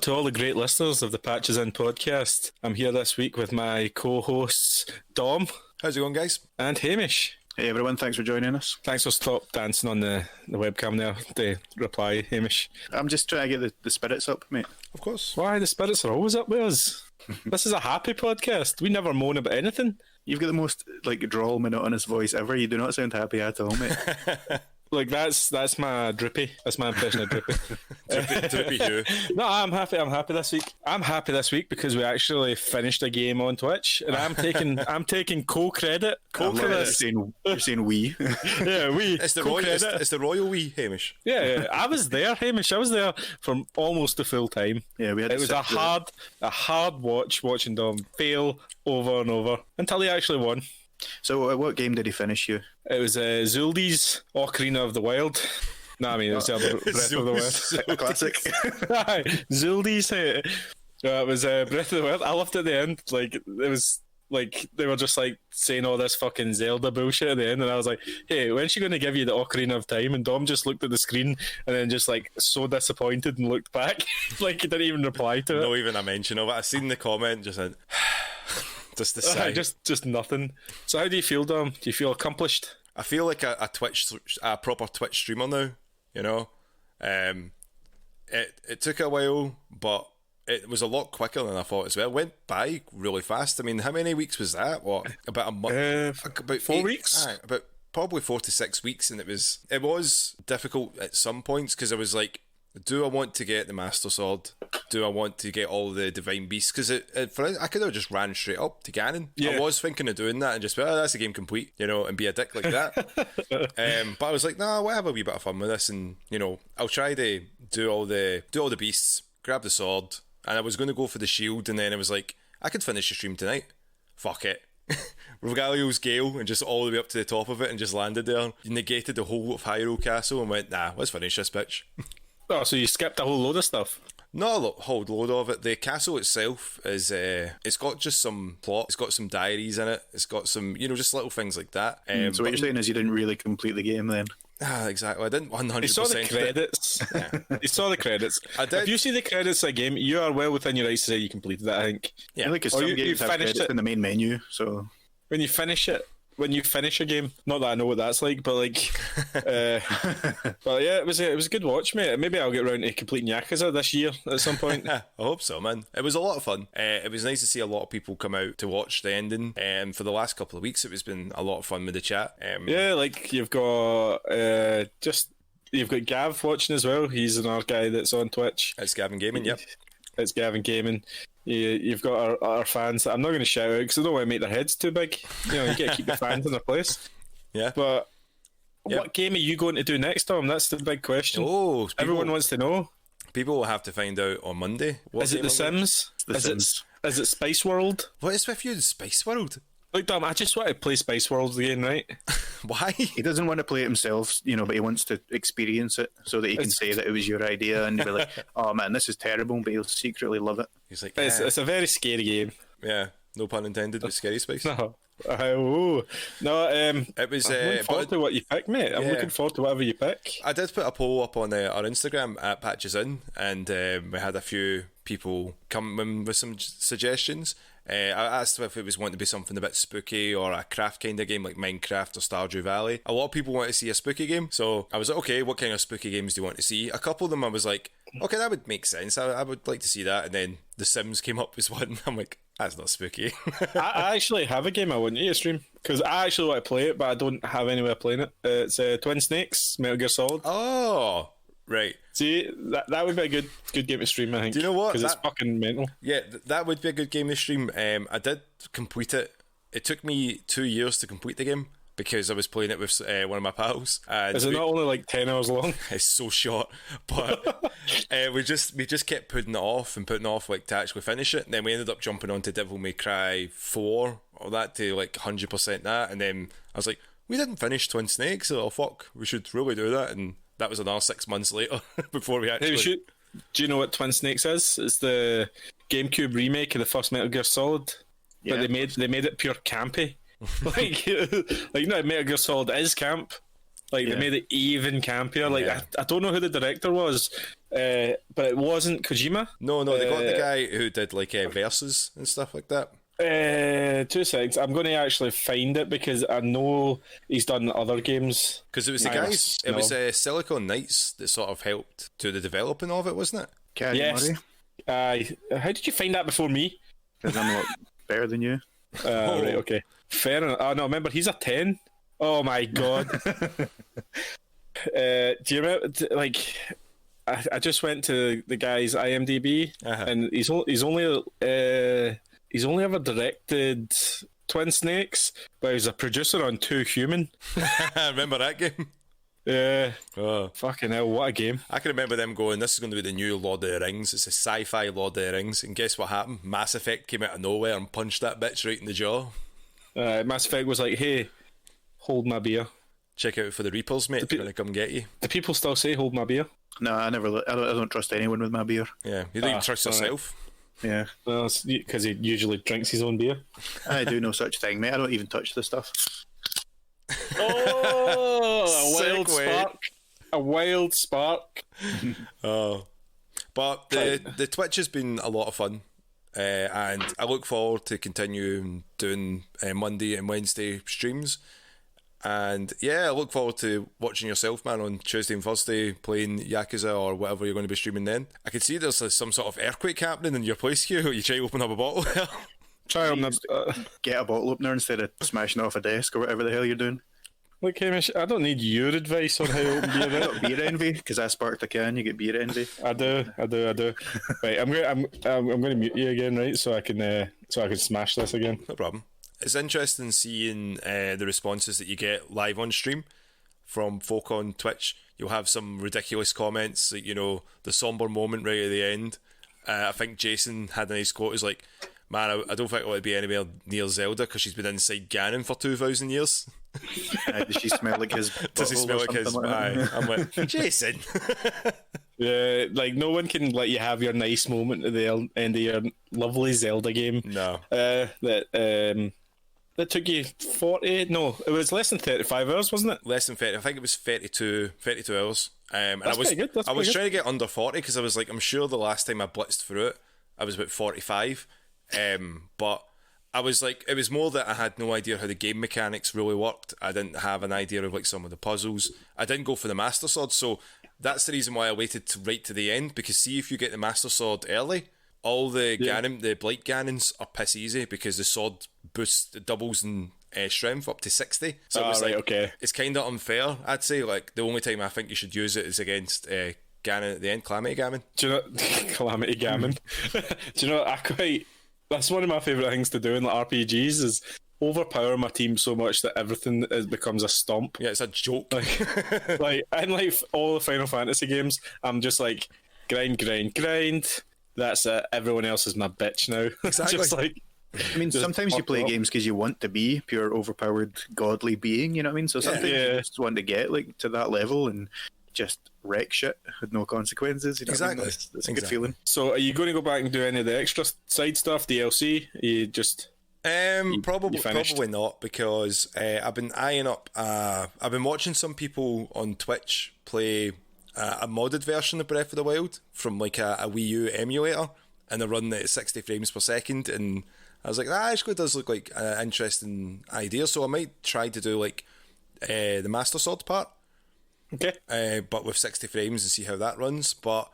to all the great listeners of the Patches In podcast. I'm here this week with my co-hosts, Dom. How's it going, guys? And Hamish. Hey everyone, thanks for joining us. Thanks for stop dancing on the webcam there. The reply, Hamish. I'm just trying to get the spirits up, mate. Of course. Why? The spirits are always up with us. This is a happy podcast. We never moan about anything. You've got the most droll, monotonous voice ever. You do not sound happy at all, mate. Like that's my Drippy. That's my impression of Drippy. Drippy Hugh. No, I'm happy this week. I'm happy this week because we actually finished a game on Twitch, and I'm taking co-credit for this. You're saying we. Yeah, we. It's the royal we, Hamish. Yeah, I was there, Hamish. I was there for almost the full time. Yeah, we had. It was a hard watching Dom fail over and over until he actually won. So, what game did he finish, you? It was Zudees Ocarina of the Wild. No, I mean, it was the other Breath of the Wild. Classic. Zudees. It was Breath of the Wild. I loved it at the end. Like, it was like they were just like saying all this fucking Zelda bullshit at the end, and I was like, hey, when's she going to give you the Ocarina of Time? And Dom just looked at the screen and then just like so disappointed and looked back. Like he didn't even reply to it. Not even a mention of it. I seen the comment, just said, just the sigh. Just nothing. So how do you feel, Dom? Do you feel accomplished? I feel like a proper Twitch streamer now. You know, it took a while, but it was a lot quicker than I thought as well. It went by really fast. I mean, how many weeks was that? What, about a month? About 4 weeks? About probably 4 to 6 weeks, and it was difficult at some points because I was like, do I want to get the Master Sword? Do I want to get all the Divine Beasts? Because I could have just ran straight up to Ganon. Yeah. I was thinking of doing that and just, that's the game complete, you know, and be a dick like that. But I was like, nah, we'll have a wee bit of fun with this, and you know, I'll try to do all the beasts, grab the sword, and I was going to go for the shield, and then I was like, I could finish the stream tonight. Fuck it. Regalio's Gale, and just all the way up to the top of it, and just landed there. Negated the whole of Hyrule Castle and went, nah, let's finish this bitch. Oh, so you skipped a whole load of stuff? Not a whole load of it. The castle itself is, it's got just some plot. It's got some diaries in it. It's got some, you know, just little things like that. So what you're saying is you didn't really complete the game then? Exactly. I didn't 100%. You saw the credits. You saw the credits. I did. If you see the credits of a game, you are well within your rights to say you completed it, I think. Yeah, like some games have credits in the main menu, so... When you finish a game, not that I know what that's like, but like, but yeah, it was a good watch, mate. Maybe I'll get around to completing Yakuza this year at some point. I hope so, man. It was a lot of fun. It was nice to see a lot of people come out to watch the ending. For the last couple of weeks, it has been a lot of fun with the chat. Yeah, like you've got Gav watching as well. He's another guy that's on Twitch. It's Gavin Gaming. Yep, it's Gavin Gaming. You've got our fans. I'm not going to shout out because I don't want to make their heads too big. You know, you got to keep the fans in their place. Yeah. But what game are you going to do next, Tom? That's the big question. Oh, everyone wants to know. People will have to find out on Monday. Is it The Sims? Is it Spice World? What is with you in Spice World? Look, Dom, I just want to play Spice World again, right? Why? He doesn't want to play it himself, you know, but he wants to experience it so that he can say that it was your idea and be like, oh man, this is terrible, but he'll secretly love it. He's like, it's a very scary game. Yeah, no pun intended with Scary Spice. No. It was. I'm looking forward to what you pick, mate. I'm looking forward to whatever you pick. I did put a poll up on our Instagram at Patches In, and we had a few people come with some suggestions. I asked if it was wanting to be something a bit spooky or a craft kind of game like Minecraft or Stardew Valley. A lot of people want to see a spooky game, so I was like, okay, what kind of spooky games do you want to see? A couple of them I was like, okay, that would make sense. I would like to see that. And then The Sims came up as one. I'm like, that's not spooky. I actually have a game I want you to stream because I actually want to play it, but I don't have any way of playing it. It's Twin Snakes, Metal Gear Solid. Oh, right. See, that would be a good game to stream, I think. Do you know what? Because it's fucking mental. Yeah, that would be a good game to stream. I did complete it. It took me 2 years to complete the game because I was playing it with one of my pals. And is it not only like 10 hours long? It's so short. But we just kept putting it off like to actually finish it. And then we ended up jumping onto Devil May Cry 4 or that to like 100% that. And then I was like, we didn't finish Twin Snakes, so fuck, we should really do that. And that was another 6 months later before we actually... Hey, do you know what Twin Snakes is? It's the GameCube remake of the first Metal Gear Solid. Yeah. But they made it pure campy. like no, Metal Gear Solid is camp. Like they made it even campier. Like I don't know who the director was, but it wasn't Kojima. No, they got the guy who did like Versus and stuff like that. 2 seconds. I'm going to actually find it because I know he's done other games. Because it was the guys. It was Silicon Knights that sort of helped to the developing of it, wasn't it? Caddy Yes. Murray, How did you find that before me? because I'm a lot better than you. Right, okay. Fair enough. Oh, no, remember, he's a 10. Oh, my God. Do you remember, I just went to the guy's IMDb, and he's only ever directed Twin Snakes, but he was a producer on 2 Human. Remember that game? Yeah. Oh. Fucking hell, what a game. I can remember them going, this is going to be the new Lord of the Rings. It's a sci-fi Lord of the Rings. And guess what happened? Mass Effect came out of nowhere and punched that bitch right in the jaw. Mass Effect was like, hey, hold my beer. Check out for the Reapers, mate. They're going to come get you. Do people still say hold my beer? No, I don't trust anyone with my beer. Yeah, you don't even trust yourself. Yeah. Well, because he usually drinks his own beer. I do no such thing, mate. I don't even touch the stuff. Oh, a wild Segue. spark. A wild spark. Oh. But the Twitch has been a lot of fun. And I look forward to continuing doing Monday and Wednesday streams. And yeah, I look forward to watching yourself, man, on Tuesday and Thursday playing Yakuza or whatever you're going to be streaming then. I can see there's some sort of earthquake happening in your place, Hugh. You try to open up a bottle. Try on Get a bottle opener instead of smashing off a desk or whatever the hell you're doing. Look, Hamish, I don't need your advice on how to open beer. Got beer envy, because I sparked a can. You get beer envy. I do. Right, I'm going to mute you again, right? So I can smash this again. No problem. It's interesting seeing the responses that you get live on stream from folk on Twitch. You'll have some ridiculous comments, like, you know, the somber moment right at the end. I think Jason had a nice quote. He's like, man, I don't think I want to be anywhere near Zelda because she's been inside Ganon for 2,000 years. Does she smell like his Does he smell like his? that? I'm like, Jason. Yeah, like no one can let you have your nice moment at the end of your lovely Zelda game. No. That took you 40. No, it was less than 35 hours, wasn't it? Less than 30. I think it was 32 hours. And That's pretty good. I was trying to get under 40 because I was like, I'm sure the last time I blitzed through it, I was about 45. But I was like, it was more that I had no idea how the game mechanics really worked. I didn't have an idea of like some of the puzzles. I didn't go for the Master Sword, so that's the reason why I waited right to the end. Because see, if you get the Master Sword early, all the Ganon, the Blight Ganons are piss easy because the sword doubles in strength up to 60. So it was okay. It's kind of unfair. I'd say like the only time I think you should use it is against Ganon at the end, Calamity Gammon. Do you know Calamity Gammon? Do you know that's one of my favourite things to do in like RPGs is overpower my team so much that everything becomes a stomp. Yeah, it's a joke. Like in like all the Final Fantasy games, I'm just like grind. That's it. Everyone else is my bitch now. Exactly. Just like, I mean, sometimes you play up. games because you want to be pure overpowered godly being, you know what I mean? So sometimes you just want to get like to that level and just wreck shit with no consequences. You know Exactly. what I mean? That's a good feeling. so are you going to go back and do any of the extra side stuff, DLC? You just Probably not, because I've been eyeing up. I've been watching some people on Twitch play a modded version of Breath of the Wild from like a Wii U emulator, and they're running it at 60 frames per second. And I was like, that actually does look like an interesting idea. So I might try to do like the Master Sword part, but with 60 frames and see how that runs. But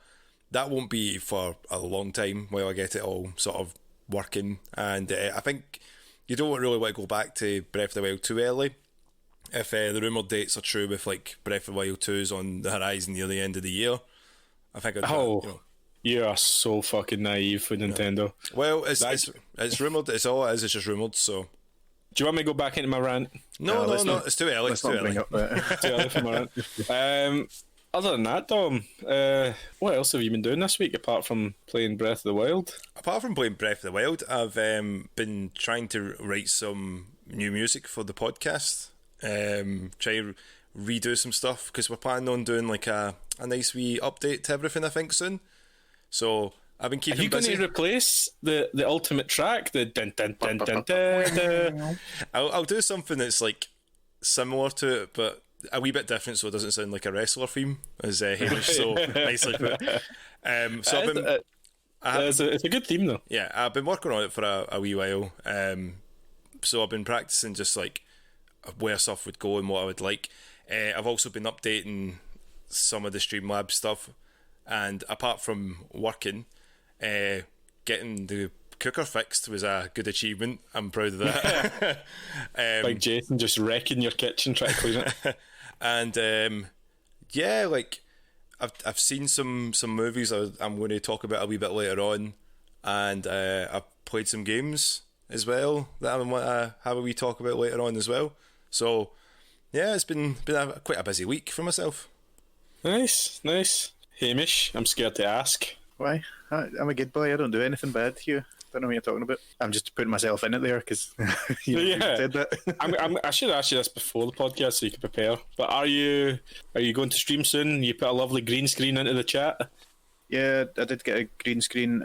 that won't be for a long time while I get it all sort of working. And I think you don't really want to go back to Breath of the Wild too early. If the rumoured dates are true with like Breath of the Wild 2's on the horizon near the end of the year, I think you are so fucking naive for Nintendo. Well, it's rumoured. It's all it is. It's just rumoured. So, do you want me to go back into my rant? No. It's too early. It's too early. Too early for my rant. Other than that, Dom, what else have you been doing this week apart from playing Breath of the Wild? Apart from playing Breath of the Wild, I've been trying to write some new music for the podcast. Try to redo some stuff because we're planning on doing like a nice wee update to everything, I think, soon. So I've been keeping busy. Are you going to replace the ultimate track, the dun dun dun dun dun? I'll do something that's like similar to it, but a wee bit different, so it doesn't sound like a wrestler theme, as Hamish so nicely put. So I've been. It's a good theme though. Yeah, I've been working on it for a wee while. So I've been practicing just like where stuff would go and what I would like. I've also been updating some of the Streamlabs stuff, and apart from working, getting the cooker fixed was a good achievement. I'm proud of that. Like Jason just wrecking your kitchen trying to clean it. And yeah, like I've seen some movies I'm going to talk about a wee bit later on, and I've played some games as well that I want to have a wee talk about later on as well. So yeah, it's been quite a busy week for myself. Nice. Hamish, I'm scared to ask. Why? I'm a good boy. I don't do anything bad, Hugh. Don't know what you're talking about. I'm just putting myself in it there because you said that. I should ask you this before the podcast so you can prepare. But are you going to stream soon? You put a lovely green screen into the chat. Yeah, I did get a green screen.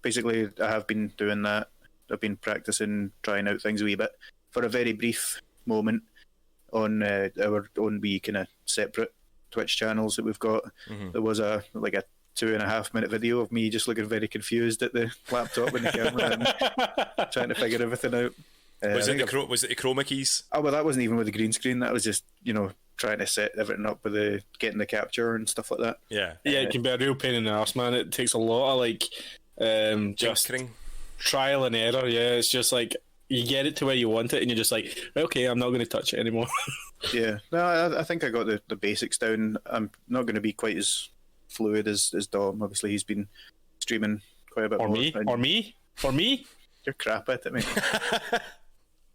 Basically, I have been doing that. I've been practicing, trying out things a wee bit for a very brief moment on our own wee kind of separate Twitch channels that we've got. Mm-hmm. There was a 2.5 minute video of me just looking very confused at the laptop and the camera and trying to figure everything out. Was it the chroma keys? Oh, well, that wasn't even with the green screen. That was just, trying to set everything up with getting the capture and stuff like that. Yeah. Yeah, it can be a real pain in the arse, man. It takes a lot of just trial and error. Yeah, it's just like you get it to where you want it and you're just like, okay, I'm not going to touch it anymore. Yeah. No, I think I got the basics down. I'm not going to be quite as fluid as Dom. Obviously, he's been streaming quite a bit more. For me? You're crap at it, mate.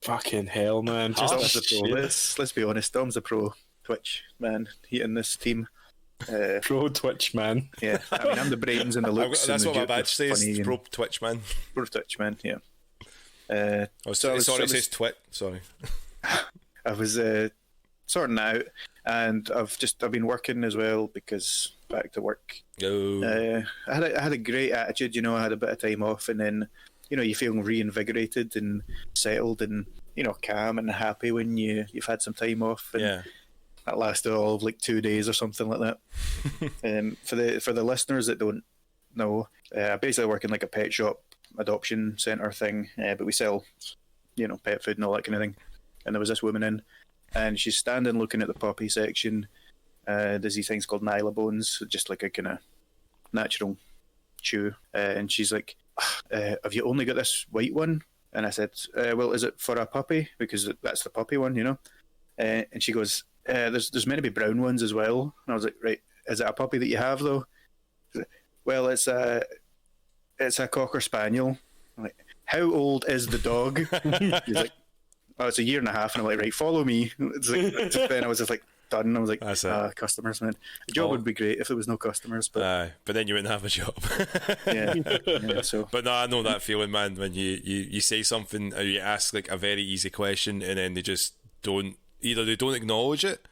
Fucking hell, man. Dom's the pro. Let's be honest. Dom's the pro Twitch man. He in this team. Pro Twitch man. Yeah, I mean, I'm the brains and the looks. That's what my badge says. And... Pro Twitch man. Pro Twitch man. Yeah. Sorry, it says twit. Sorry. I was sorting that out, and I've been working as well because back to work. Oh. I had a great attitude. I had a bit of time off, and then you feel reinvigorated and settled and calm and happy when you've had some time off. And yeah. That lasted all of 2 days or something like that. For the listeners that don't know, I basically work in a pet shop adoption centre thing, but we sell pet food and all that kind of thing. And there was this woman in, and she's standing looking at the puppy section. There's these things called Nylabones, just like a kind of natural chew. And she's like, have you only got this white one? And I said, well, is it for a puppy? Because that's the puppy one, And she goes, there's meant to be brown ones as well. And I was like, right, is it a puppy that you have though? Well, it's a Cocker Spaniel. I'm like, how old is the dog? He's like, oh, it's 1.5 years. And I'm like, right, follow me. It's like, then I was just like, done. I was like, customers, man. A job would be great if there was no customers, but then you wouldn't have a job. yeah. So, but no, I know that feeling, man. When you say something or you ask a very easy question and then they just don't acknowledge it,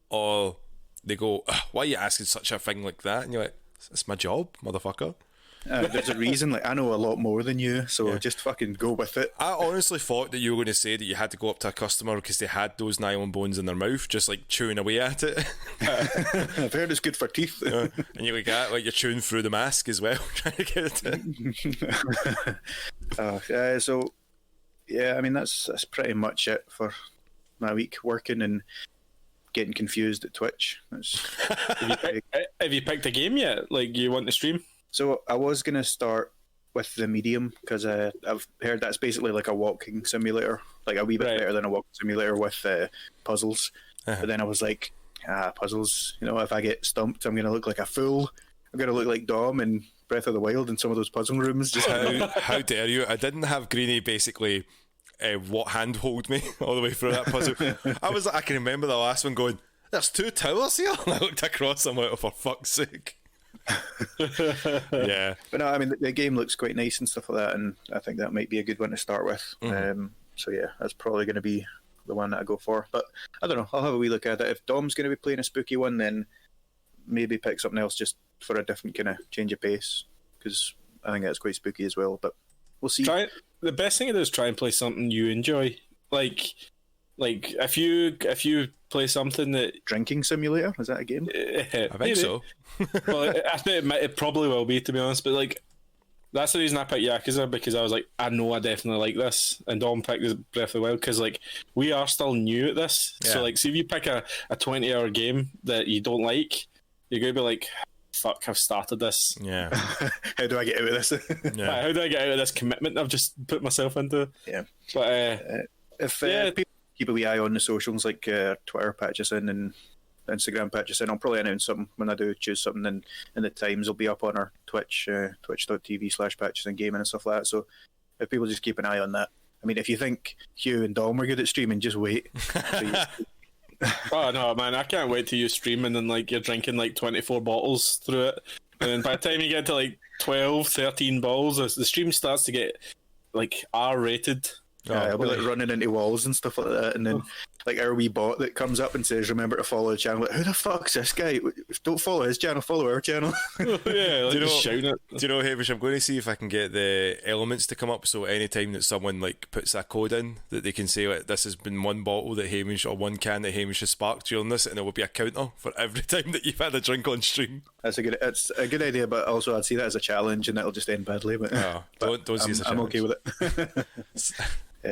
or they go, "Why are you asking such a thing like that?" And you're like, "It's my job, motherfucker." There's a reason. I know a lot more than you, so just fucking go with it. I honestly thought that you were going to say that you had to go up to a customer because they had those nylon bones in their mouth, just chewing away at it. I've heard it's good for teeth. And you're you're chewing through the mask as well, trying to get it. So yeah, I mean that's pretty much it for my week, working and getting confused at Twitch. Have you picked a game yet? You want to stream? So I was going to start with the medium because I've heard that's basically like a walking simulator, a wee bit better than a walking simulator with puzzles. Uh-huh. But then I was like, puzzles, if I get stumped, I'm going to look like a fool. I'm going to look like Dom in Breath of the Wild in some of those puzzle rooms. Just how dare you? I didn't have Greenie basically handhold me all the way through that puzzle. I can remember the last one going, there's 2 towers here. And I looked across and went, oh, for fuck's sake. Yeah, but no, I mean the game looks quite nice and stuff like that, and I think that might be a good one to start with. Mm-hmm. So yeah, that's probably going to be the one that I go for. But I don't know, I'll have a wee look at it. If Dom's going to be playing a spooky one, then maybe pick something else just for a different kind of change of pace, because I think that's quite spooky as well. But we'll see. The best thing to do is try and play something you enjoy. Like if you play something that Drinking Simulator, is that a game? I think so. well, I think it probably will be, to be honest. But like, that's the reason I picked Yakuza, because I was like, I know I definitely like this, and Dom picked Breath of the Wild because like we are still new at this. Yeah. So like, see if you pick a 20-hour game that you don't like, you're gonna be like, fuck, I've started this. Yeah. How do I get out of this? Yeah. How do I get out of this commitment I've just put myself into? Yeah. But If Yeah. people keep a wee eye on the socials, like Twitter patch us in and Instagram patch us in, I'll probably announce something when I do choose something, and the times will be up on our Twitch, twitch.tv/patches and gaming and stuff like that. So if people just keep an eye on that. I mean, if you think Hugh and Dom are good at streaming, just wait. oh no, man, I can't wait till you stream and then like you're drinking like 24 bottles through it, and then by the time you get to like 12, 13 bottles, the stream starts to get like R-rated. I'll be like running into walls and stuff like that, and then like our wee bot that comes up and says, "Remember to follow the channel." Like, who the fuck's this guy? Don't follow his channel, follow our channel. yeah, like, Do you know- just shouting it. Do you know, Hamish, I'm going to see if I can get the elements to come up, so anytime that someone like puts a code in, that they can say like, this has been one bottle that Hamish, or one can that Hamish has sparked during this, and there will be a counter for every time that you've had a drink on stream. It's a good idea, but also I'd see that as a challenge, and that'll just end badly. But, Don't see it as a I'm challenge. okay with it.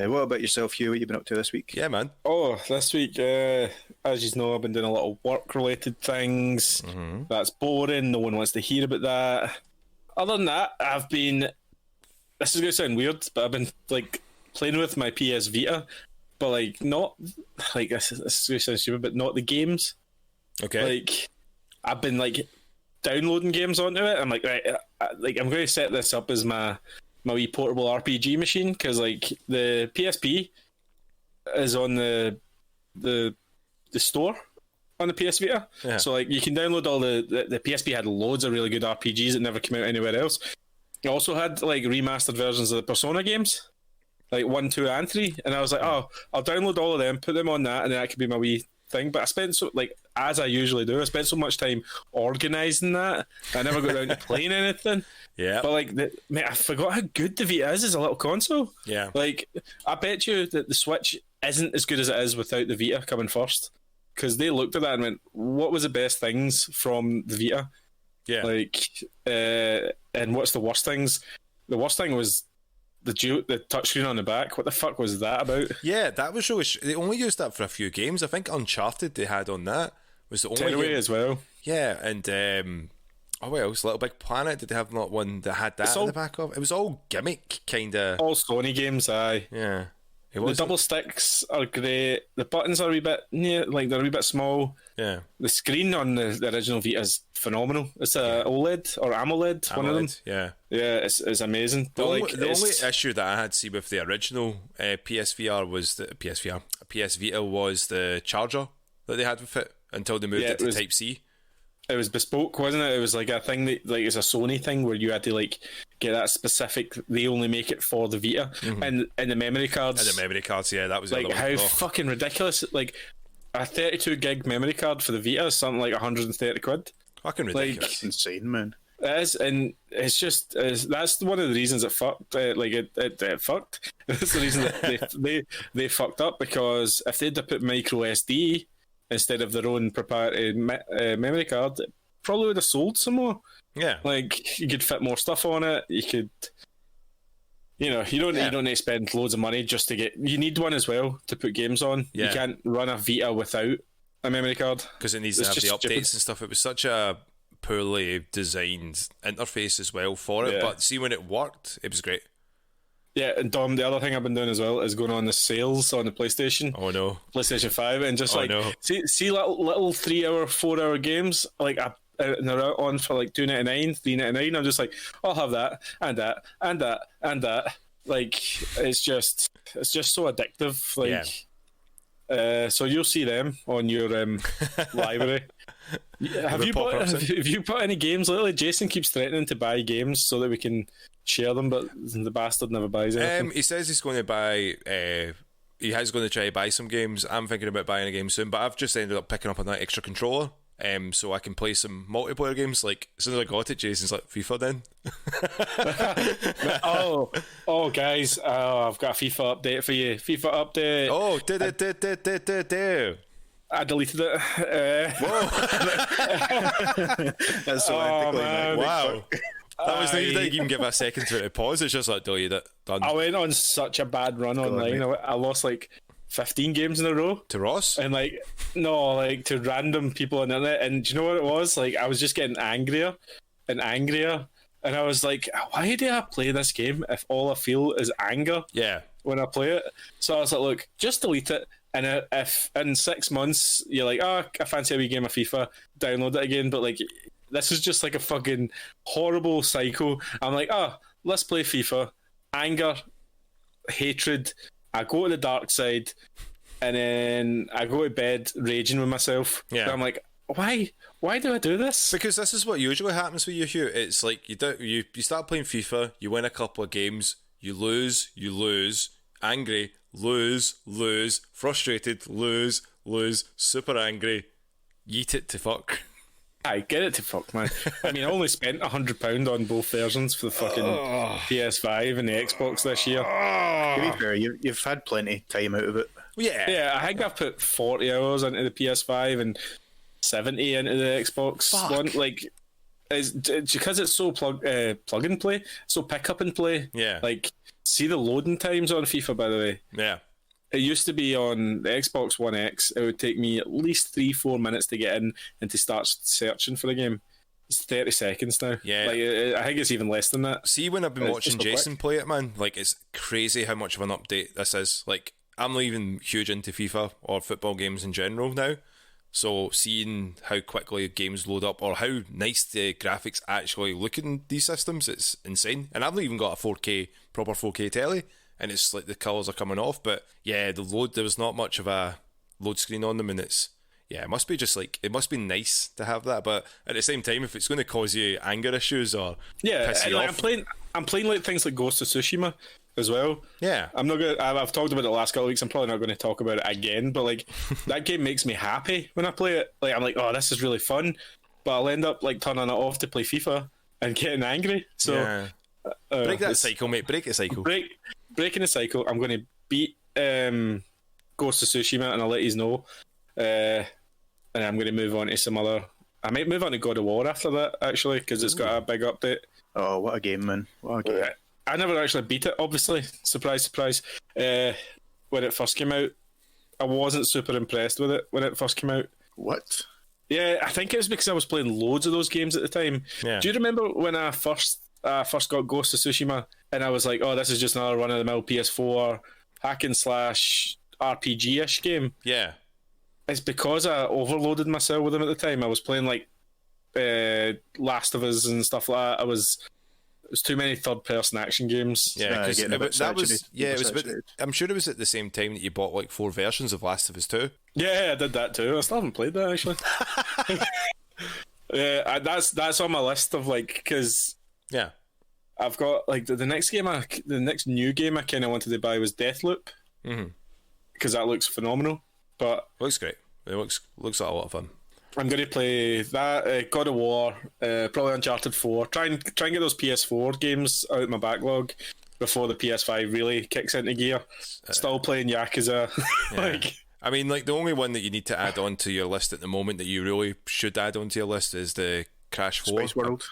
What about yourself, Hugh? What you been up to this week? Yeah, man. Oh, this week, as you know, I've been doing a lot of work-related things. That's boring. No one wants to hear about that. Other than that, I've been. This is going to sound weird, but I've been like playing with my PS Vita, but like not like this is going to sound stupid, but not the games. Okay. Like I've been like downloading games onto it. I'm like, right, I'm going to set this up as my wee portable RPG machine, because like the PSP is on the store on the PS Vita. Yeah. So like you can download all the PSP had loads of really good RPGs that never came out anywhere else. It also had like remastered versions of the Persona games, like 1, 2, and 3. And I was like, oh, I'll download all of them, put them on that, and then that could be my wee thing. But I spent as I usually do, I spent so much time organising that, I never got down to playing anything. Yeah. But like, mate, I forgot how good the Vita is as a little console. Yeah. Like, I bet you that the Switch isn't as good as it is without the Vita coming first, because they looked at that and went, "What was the best things from the Vita?" Yeah. Like, and what's the worst things? The worst thing was the touchscreen on the back. What the fuck was that about? Yeah, that was really. They only used that for a few games. I think Uncharted they had on that was the only Tearaway game. as well. Yeah, and what else? Little Big Planet. Did they have not one that had that on the back of? It was all gimmick, kind of. All Sony games, aye. Yeah. It The was. double sticks are great. The buttons are a wee bit, like they're a wee bit small. Yeah. The screen on the original Vita is phenomenal. It's a OLED or AMOLED, one of them. Yeah. Yeah, it's amazing. The, But only, like, the only issue that I had see with the original PSVR was PS Vita was the charger that they had with it until they moved Yeah, it to it was- Type C. it was bespoke, wasn't it? It was like a thing that, like, it's a Sony thing where you had to like get that specific. They only make it for the Vita, and the memory cards. And the memory cards, yeah, that was the like other how one. fucking ridiculous! Like a 32 gig memory card for the Vita is something like 130 quid. Fucking ridiculous. It's insane, man. It is, and it's just that's one of the reasons it fucked. It fucked. That's the reason that they fucked up, because if they'd have put micro SD instead of their own proprietary memory card, it probably would have sold some more. Yeah. Like you could fit more stuff on it. You could, you don't need to spend loads of money just to get. You need one as well to put games on. Yeah. You can't run a Vita without a memory card Because it needs to It's have the just updates stupid. and stuff. It was such a poorly designed interface as well for it. Yeah. But see, when it worked, it was great. Yeah, and Dom, the other thing I've been doing as well is going on the sales on the PlayStation. Oh no. PlayStation 5, and just no. see little 3 hour, 4 hour games like and they're out on for like $2.99, $3.99. I'm just like, I'll have that and that and that and that. Like it's just so addictive. Like, so you'll see them on your library. Have you bought any games lately? Jason keeps threatening to buy games so that we can share them, but the bastard never buys anything. He says he's going to buy. He has going to try to buy some games. I'm thinking about buying a game soon, but I've just ended up picking up on that extra controller so I can play some multiplayer games. Like, as soon as I got it, Jason's like, FIFA then? Guys, I've got a FIFA update for you. FIFA update. Oh, I deleted it. Whoa. That's so anticlimactic. Wow. That was you didn't even give a second to pause. It's just like, delete it. Done. I went on such a bad run online. I lost like 15 games in a row. To Ross? And to random people on the internet. And do you know what it was? Like, I was just getting angrier and angrier. And I was like, why do I play this game if all I feel is anger when I play it? So I was like, look, just delete it. And if in 6 months you're like, I fancy a wee game of FIFA, download it again. But like, this is just like a fucking horrible cycle. I'm like, let's play FIFA. Anger, hatred. I go to the dark side, and then I go to bed raging with myself. Yeah. I'm like, why? Why do I do this? Because this is what usually happens with you, Hugh. It's like you start playing FIFA, you win a couple of games, you lose, angry, lose, frustrated, lose, super angry, yeet it to fuck. I get it to fuck, man. I mean, I only spent £100 on both versions for the fucking PS5 and the Xbox this year. To be fair, you've had plenty of time out of it. Yeah, I think I've put 40 hours into the PS5 and 70 into the Xbox one. Like, it's because it's so plug and play, so pick up and play. Yeah. Like, see the loading times on FIFA, by the way. Yeah. It used to be on the Xbox One X. It would take me at least 3-4 minutes to get in and to start searching for the game. It's 30 seconds now. Yeah. Like, I think it's even less than that. See, when I've been watching Jason play it, man, like, it's crazy how much of an update this is. Like, I'm not even huge into FIFA or football games in general now. So seeing how quickly games load up or how nice the graphics actually look in these systems, it's insane. And I've not even got a proper 4K telly. And it's like the colours are coming off, but yeah, there was not much of a load screen on them, and it must be just like, it must be nice to have that, but at the same time, if it's going to cause you anger issues or piss you off, I'm playing like things like Ghost of Tsushima as well. Yeah, I've talked about it the last couple of weeks. I'm probably not going to talk about it again, but like that game makes me happy when I play it. Like, I'm like, oh, this is really fun, but I'll end up like turning it off to play FIFA and getting angry. So break that cycle, mate. Break the cycle. Breaking the cycle. I'm going to beat Ghost of Tsushima, and I'll let you know. And I'm going to move on to some other. I might move on to God of War after that, actually, because it's got a big update. Oh, what a game, man! What a game. I never actually beat it, obviously. Surprise, surprise. When it first came out, I wasn't super impressed with it when it first came out. What? Yeah, I think it was because I was playing loads of those games at the time. Yeah. Do you remember when I first got Ghost of Tsushima, and I was like, oh, this is just another run-of-the-mill PS4 hack and slash RPG-ish game? Yeah. It's because I overloaded myself with them at the time. I was playing like Last of Us and stuff like that. It was too many third-person action games. Yeah, because I'm sure it was at the same time that you bought like 4 versions of Last of Us 2. Yeah, I did that too. I still haven't played that, actually. Yeah, that's on my list of like, because I've got like the next new game I kind of wanted to buy was Deathloop, because that looks phenomenal. But looks great. It looks like a lot of fun. I'm going to play that, God of War, probably Uncharted 4. Try and get those PS4 games out of my backlog before the PS5 really kicks into gear. Still playing Yakuza. I mean, like, the only one that you need to add on to your list at the moment that you really should add onto your list is the Crash 4. Space World.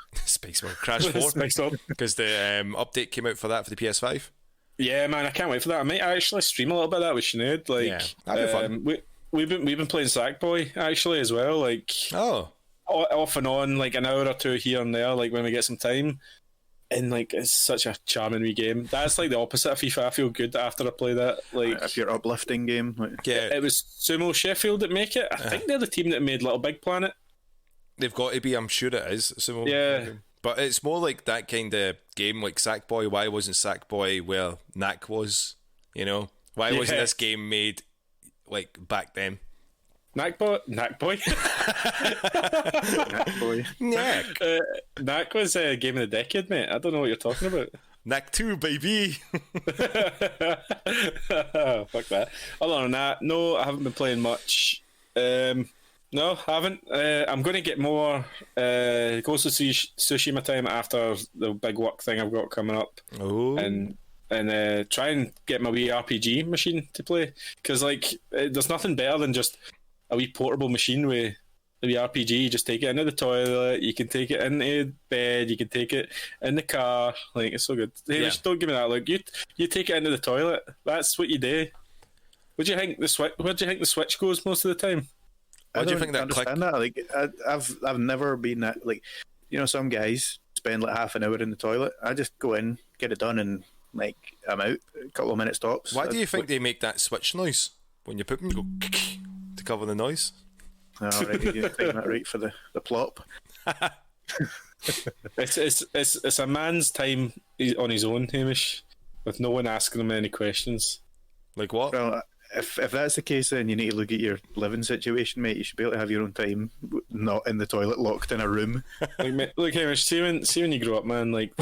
Crash 4. Because the update came out for that for the PS5. Yeah, man, I can't wait for that. I might actually stream a little bit of that with Sinead. Like, that'd be fun. We've been playing Sackboy actually as well. Like, off and on, like an hour or two here and there. Like when we get some time, and like it's such a charming wee game. That's like the opposite of FIFA. I feel good after I play that. Like, if you're uplifting game, it was Sumo Sheffield that make it. I think they're the team that made Little Big Planet. They've got to be. I'm sure it is Sumo. Yeah. But it's more like that kind of game, like Sackboy. Why wasn't Sackboy where Knack was? You know, why wasn't this game made like back then? Knack boy. Knack boy. Knack was a game of the decade, mate. I don't know what you're talking about. Knack 2, baby. Fuck that. Other than that, no, I haven't been playing much. No, haven't. I'm going to get more Ghost of Tsushima time after the big work thing I've got coming up, Oh, and try and get my wee RPG machine to play, because like there's nothing better than just a wee portable machine with a wee RPG. You just take it into the toilet, you can take it into bed, you can take it in the car. Like, it's so good. Hey, Yeah. just don't give me that look. You take it into the toilet. That's what you do. What do you think the Switch? Where do you think the Switch goes most of the time? Why I do you don't think that click? understand that. Like, I've never been that. Like, some guys spend like half an hour in the toilet. I just go in, get it done, and like I'm out. A couple of minutes tops. Why do you think they make that switch noise when you put them? You go to cover the noise. Oh, right, you're taking that right for the plop. It's a man's time on his own, Hamish, with no one asking him any questions. Like what? Well, if that's the case, then you need to look at your living situation, mate. You should be able to have your own time, not in the toilet, locked in a room. Like, look, Hamish, see when you grow up, man. Like,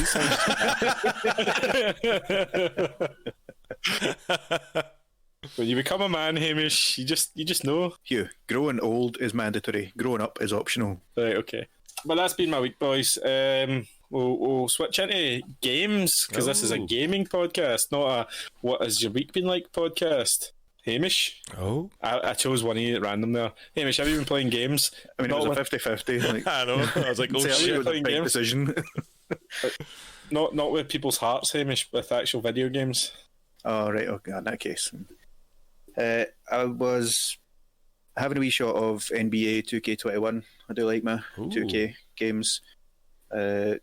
when you become a man, Hamish, you just know. Hugh, growing old is mandatory. Growing up is optional. Right, okay. But that's been my week, boys. We'll switch into games, because this is a Oh. gaming podcast, not a what has your week been like podcast. Hamish, Oh, I chose one of you at random there. Hamish, have you been playing games? I mean, Not it was with- a 50-50. Like, I know. I was like, oh tell you, shit. it was a playing big games. decision. Not with people's hearts, Hamish, with actual video games. Oh, right. Okay, in that case. I was having a wee shot of NBA 2K21. I do like my Ooh. 2K games. Oh,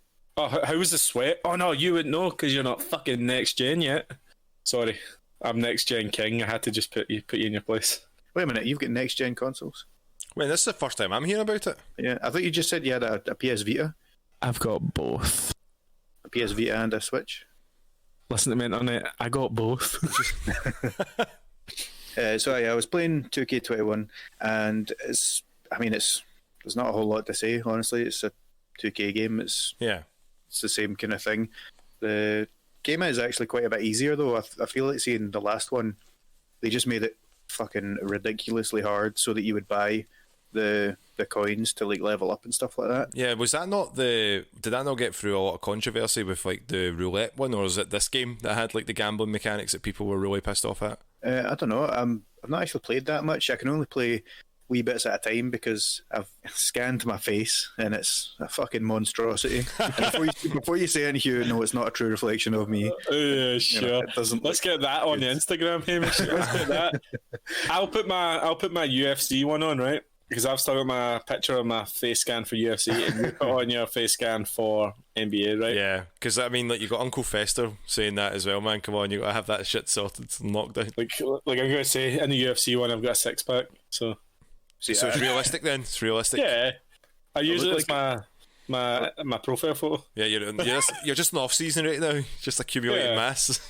how was the sweat? Oh no, you wouldn't know because you're not fucking next gen yet. Sorry, I'm next gen king. I had to just put you in your place. Wait a minute, you've got next gen consoles? Wait, this is the first time I'm hearing about it. Yeah, I thought you just said you had a PS Vita, I've got both. a PS Vita and a Switch. Listen to me on it. I got both. So yeah, I was playing 2K21, and there's not a whole lot to say. Honestly, it's a 2K game. It's Yeah. the same kind of thing. The game is actually quite a bit easier though. I feel like seeing the last one, they just made it fucking ridiculously hard so that you would buy the coins to like level up and stuff like that. Yeah, was that not did that not get through a lot of controversy with like the roulette one, or is it this game that had like the gambling mechanics that people were really pissed off at? I don't know. I've not actually played that much. I can only play wee bits at a time because I've scanned my face and it's a fucking monstrosity. And before you say anything, Hugh, no, it's not a true reflection of me. Yeah, You know, it doesn't. Let's get that on the Instagram, Hamish. Let's get that. I'll put my UFC one on, right? Because I've still got my picture of my face scan for UFC, and you put on your face scan for NBA, right? Yeah, because I mean, like you got Uncle Fester saying that as well, man. Come on, you got to have that shit sorted and locked down. Like I'm gonna say in the UFC one, I've got a 6-pack. So So it's realistic then. It's realistic. yeah, I use it look as my profile photo. Yeah, you're just in off season right now, just accumulating Yeah. mass.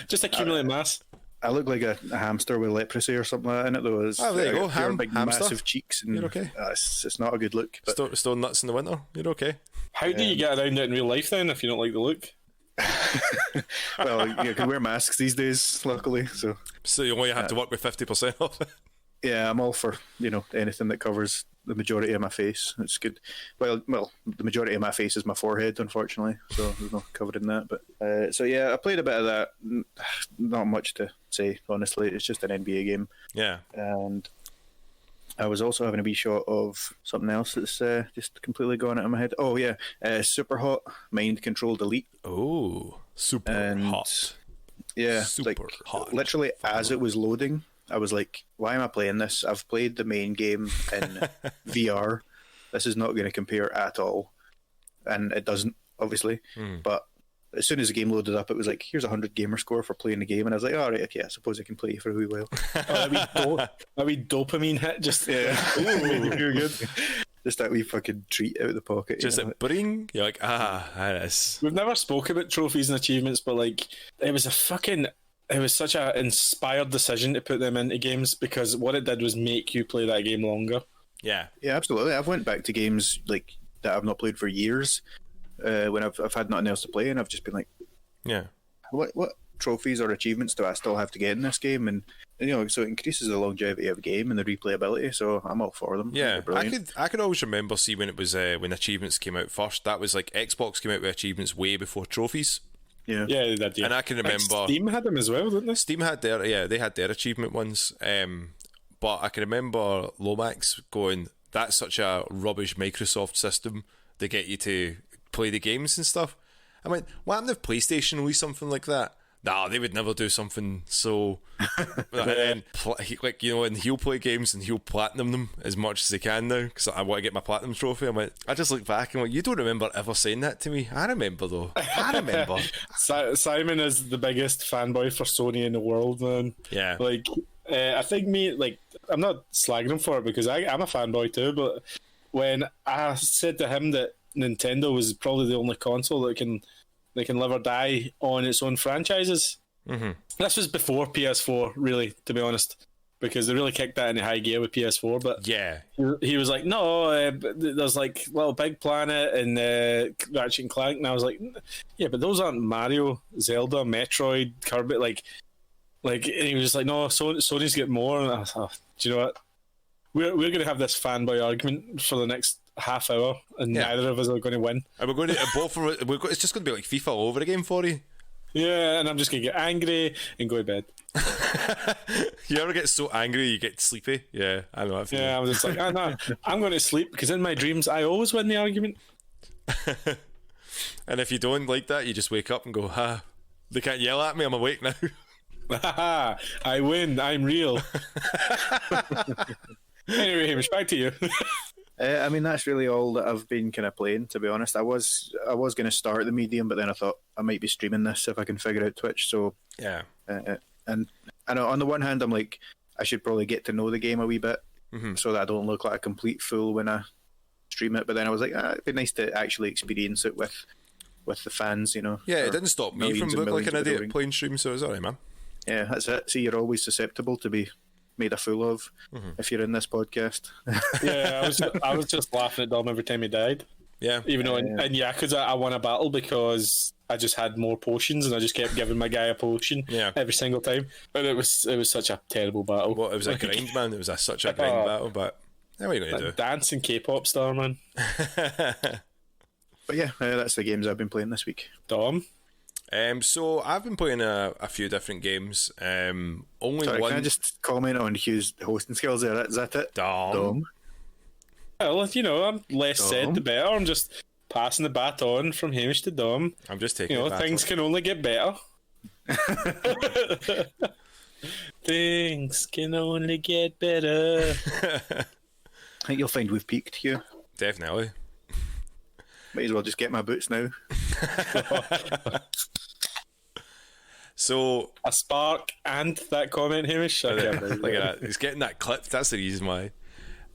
Just accumulate mass. I look like a hamster with leprosy or something like that in it though. Oh, there you go. Big Hamster. massive cheeks and You're okay. It's not a good look. But Stone nuts in the winter. You're okay. How do you get around it in real life then if you don't like the look? well, you can wear masks these days, luckily. So So you only have to work with 50% off it. yeah, I'm all for anything that covers the majority of my face. It's good. Well, the majority of my face is my forehead, unfortunately. So there's no covered in that. But so yeah, I played a bit of that. Not much to say, honestly. It's just an NBA game, Yeah. and I was also having a wee shot of something else that's just completely gone out of my head. Oh yeah, Super Hot Mind Control Delete. Oh, super And hot. Yeah, Super like hot. literally as it was loading, I was like, "Why am I playing this? I've played the main game in VR. This is not going to compare at all." And it doesn't, obviously. But as soon as the game loaded up, it was like, "Here's a 100 gamer score for playing the game," and I was like, "All right, okay, I suppose I can play for a wee while." A wee dopamine hit, just You're good. Just that wee fucking treat out of the pocket. Just you know? like bring. You're like, that is. We've never spoke about trophies and achievements, but like it was such an inspired decision to put them into games because what it did was make you play that game longer. Yeah. Yeah, absolutely. I've went back to games like that I've not played for years when I've had nothing else to play, and I've just been like, Yeah. what trophies or achievements do I still have to get in this game? And so it increases the longevity of the game and the replayability. So I'm all for them. Yeah, They're brilliant. I could always remember when it was when achievements came out first. That was like Xbox came out with achievements way before trophies. Yeah, they did. Yeah. And I can remember Steam had them as well, didn't they? Steam had they had their achievement ones. But I can remember Lomax going, "That's such a rubbish Microsoft system to get you to play the games and stuff." I went, "What happened if PlayStation released something like that?" Nah, they would never do something so. And then, and he'll play games and he'll platinum them as much as he can now because I want to get my platinum trophy. I just look back and you don't remember ever saying that to me. I remember though. I remember. Simon is the biggest fanboy for Sony in the world, man. Yeah. I think I'm not slagging him for it because I'm a fanboy too, but when I said to him that Nintendo was probably the only console that can live or die on its own franchises. Mm-hmm. This was before PS4, really, to be honest, because they really kicked that into high gear with PS4. But yeah, he was like, "No, there's like Little Big Planet and Ratchet and Clank," and I was like, "Yeah, but those aren't Mario, Zelda, Metroid, Kirby." And he was just like, "No, Sony's get more." And I was like, "Do you know what? We're going to have this fanboy argument for the next half hour, and neither of us are going to win. And we're going to it's just going to be like FIFA all over again for you." Yeah, and I'm just going to get angry and go to bed. You ever get so angry you get sleepy? Yeah, I know that feeling. Yeah, I was just like, no, I'm going to sleep because in my dreams I always win the argument. And if you don't like that, you just wake up and go, they can't yell at me, I'm awake now. I win, I'm real. Anyway, Hamish, back to you. I mean, that's really all that I've been kind of playing, to be honest. I was going to start the medium, but then I thought I might be streaming this if I can figure out Twitch. So yeah, and on the one hand, I'm like, I should probably get to know the game a wee bit, so that I don't look like a complete fool when I stream it. But then I was like, it'd be nice to actually experience it with the fans, Yeah, it didn't stop me from looking like an idiot playing stream, so it was alright, man. Yeah, that's it. See, you're always susceptible to be made a fool of if you're in this podcast. Yeah, I was just laughing at Dom every time he died. Yeah, even though in Yakuza I won a battle because I just had more potions and I just kept giving my guy a potion every single time. But it was such a terrible battle. Well, it was a grind, man. It was such a grind battle. But what are you going to do? Dancing K-pop star, man. But yeah, that's the games I've been playing this week. Dom. So I've been playing a few different games. Only Sorry, one. can I just comment on Hugh's hosting skills there? Is that it? Dom. Well, I'm less said the better. I'm just passing the baton from Hamish to Dom. I'm just taking things can only get better. Things can only get better. I think you'll find we've peaked, Hugh. Definitely. Might as well just get my boots now. So a spark and that comment, Hamish. Look at that. He's getting that clipped. That's the reason why.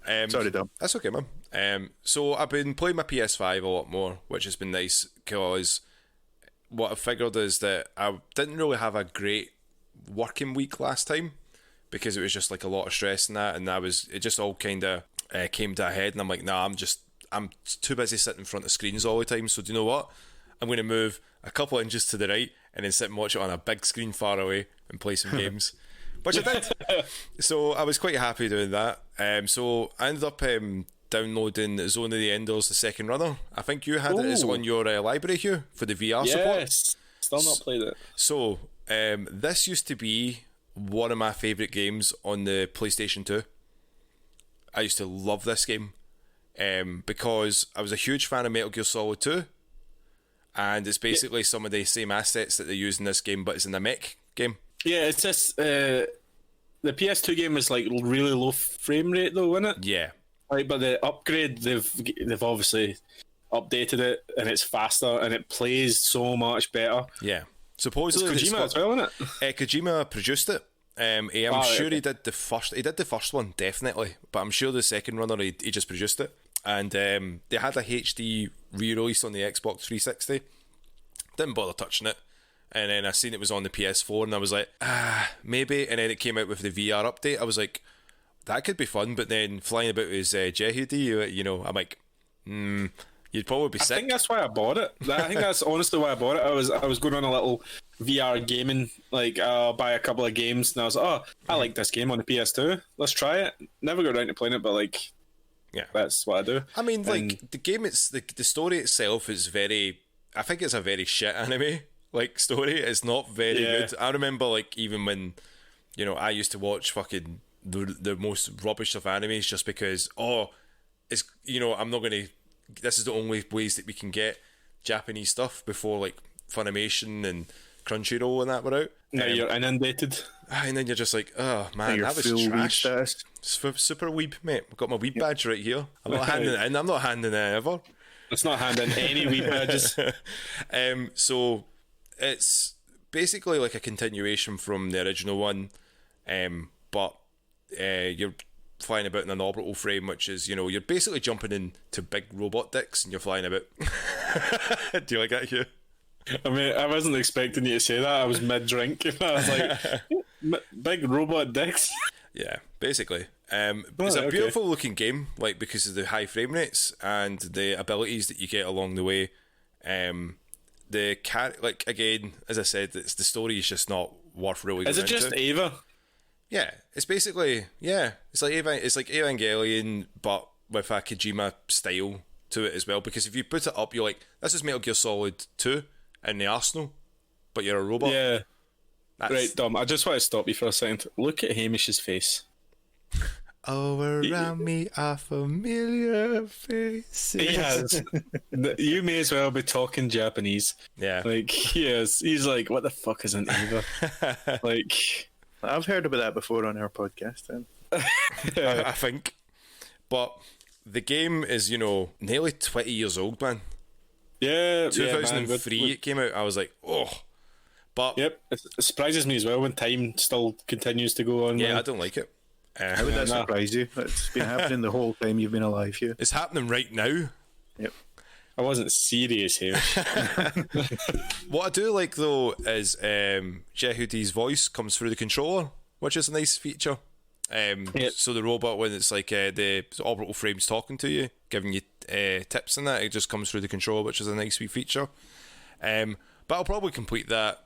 Sorry, Dom. That's okay, man. So I've been playing my PS5 a lot more, which has been nice because what I figured is that I didn't really have a great working week last time because it was just like a lot of stress and that, and it just all kind of came to a head, and I'm like, nah, I'm too busy sitting in front of screens all the time. So do you know what? I'm going to move a couple of inches to the right and then sit and watch it on a big screen far away and play some games, which I did. So I was quite happy doing that. So I ended up downloading Zone of the Enders, the second runner. I think you had it as on your library, Hugh, for the VR support. Yes, still not played it. So this used to be one of my favourite games on the PlayStation 2. I used to love this game. Because I was a huge fan of Metal Gear Solid 2, and it's basically some of the same assets that they use in this game, but it's in a mech game. Yeah, it's just the PS2 game is like really low frame rate though, isn't it? Yeah. Like, but the upgrade they've obviously updated it, and it's faster and it plays so much better. Yeah. Supposedly it's Kojima as well, isn't it? Kojima produced it. I'm sure he did the first. He did the first one definitely, but I'm sure the second runner he just produced it. And they had a HD re-release on the Xbox 360. Didn't bother touching it, and then I seen it was on the PS4, and I was like, maybe. And then it came out with the VR update. I was like, that could be fun. But then flying about as Jehudi, I'm like, You'd probably be I sick. think that's why I bought it. I think that's honestly why I bought it. I was going on a little VR gaming, like buy a couple of games, and I was like, oh, I like this game on the PS2. Let's try it. Never got around to playing it, but like, Yeah. that's what I do. I mean, like the game, it's the story itself is very. I think it's a very shit anime like story. It's not very good. I remember like even when, you know, I used to watch fucking the most rubbish of animes just because it's, you know, I'm not gonna. This is the only ways that we can get Japanese stuff before like Funimation and Crunchyroll and that were out. Now you're inundated. And then you're just like, oh man, Your that was full trash. weeb status. Super weeb, mate. I've got my weeb badge right here. I'm not handing it in. I'm not handing it ever. It's not handing any wee badges. So it's basically like a continuation from the original one, but you're flying about in an orbital frame, which is, you know, you're basically jumping into big robot dicks and you're flying about. Do you like that, Hugh? I mean, I wasn't expecting you to say that. I was mid-drink. I was like, big robot dicks. Yeah, basically. It's a beautiful looking game, like because of the high frame rates and the abilities that you get along the way. Like again, as I said, the story is just not worth really. Is it just Ava? Yeah, it's basically It's like Evangelion, but with a Kojima style to it as well. Because if you put it up, you're like, this is Metal Gear Solid 2 in the arsenal, but you're a robot. Yeah. Right, Dom, I just want to stop you for a second. Look at Hamish's face. All around me are familiar faces. He has. You may as well be talking Japanese. Yeah. Like, he is. He's like, what the fuck is an Ava? Like, I've heard about that before on our podcast. Then. I think. But the game is, you know, nearly 20 years old, man. yeah. 2003 it came out. I was like, oh. But Yep. It surprises me as well when time still continues to go on. yeah, man. I don't like it. How would that surprise you? It's been happening the whole time you've been alive, Hugh. It's happening right now. Yep. I wasn't serious here. What I do like though is Jehudi's voice comes through the controller, which is a nice feature. So the robot, when it's like the orbital frame's talking to you, giving you tips and that, it just comes through the controller, which is a nice wee feature. But I'll probably complete that,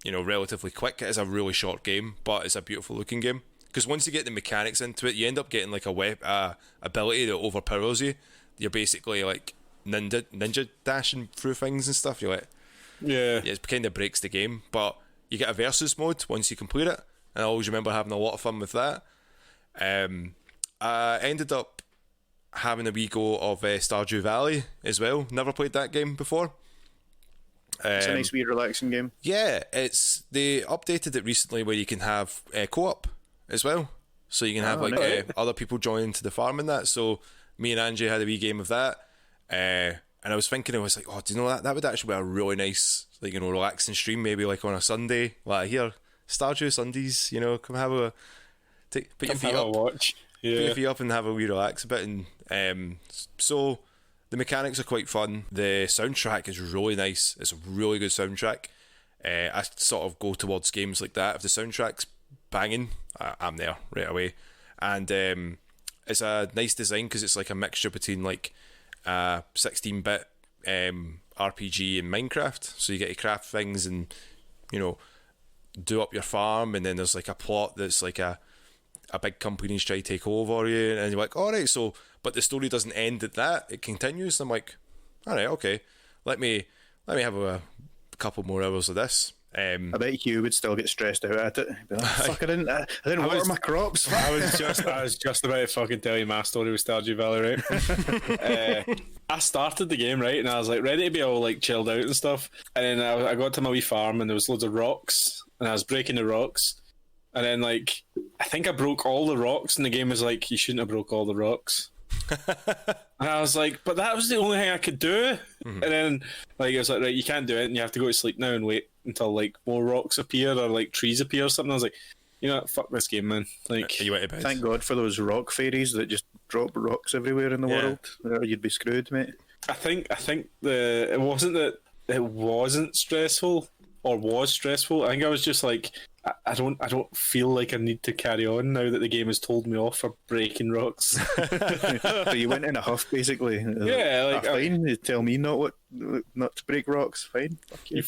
you know, relatively quick. It is a really short game, but it's a beautiful looking game. Because once you get the mechanics into it, you end up getting like a ability that overpowers you. You're basically like ninja dashing through things and stuff. You're like, Yeah. it kind of breaks the game. But you get a versus mode once you complete it, and I always remember having a lot of fun with that. I ended up having a wee go of Stardew Valley as well. Never played that game before. It's a nice, wee, relaxing game. Yeah, they updated it recently where you can have co-op as well, so you can have other people join into the farm and that. So me and Angie had a wee game of that, and I was thinking, I was like, oh, do you know that would actually be a really nice, like, you know, relaxing stream, maybe like on a Sunday, like here, Stardew Sundays, you know, come have a put your feet up, watch. Yeah. put your feet up and have a wee relax a bit. And so the mechanics are quite fun. The soundtrack is really nice. It's a really good soundtrack. I sort of go towards games like that. If the soundtrack's banging, I'm there right away. And it's a nice design because it's like a mixture between like 16-bit RPG and Minecraft. So you get to craft things and, you know, do up your farm, and then there's like a plot that's like a big company's trying to take over you, and you're like, all right, so, but the story doesn't end at that, it continues. I'm like, all right, okay, let me have a couple more hours of this. I bet Hugh would still get stressed out at it. He'd be like, fuck, I didn't water my crops. I was just about to fucking tell you my story with Stardew Valley, right? I started the game, right, and I was like ready to be all like chilled out and stuff, and then I got to my wee farm and there was loads of rocks, and I was breaking the rocks, and then like I think I broke all the rocks, and the game was like, you shouldn't have broke all the rocks. And I was like, but that was the only thing I could do. And then like it was like, right, you can't do it, and you have to go to sleep now and wait until like more rocks appear or like trees appear or something. I was like, you know what, fuck this game, man. Like, You went to bed. Thank God for those rock fairies that just drop rocks everywhere in the world. Or you'd be screwed, mate. I think it wasn't that it wasn't stressful. or was stressful. I think I was just like, I don't feel like I need to carry on now that the game has told me off for breaking rocks. So you went in a huff, basically. Yeah, like, fine. You tell me not to break rocks. Fine. Fuck you.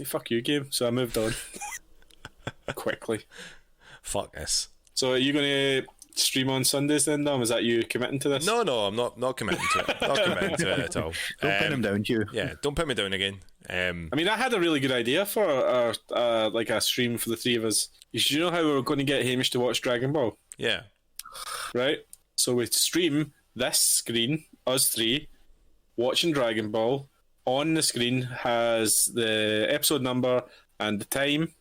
Fuck you, game. So I moved on quickly. Fuck this. So are you going to stream on Sundays then, Dom? Is that you committing to this? No, I'm not committing to it. Not committing to it at all. Don't pin him down, Hugh. Yeah, don't put me down again. I mean, I had a really good idea for like a stream for the three of us. You know how we were going to get Hamish to watch Dragon Ball? Yeah. Right? So we stream this screen, us three, watching Dragon Ball. On the screen has the episode number and the time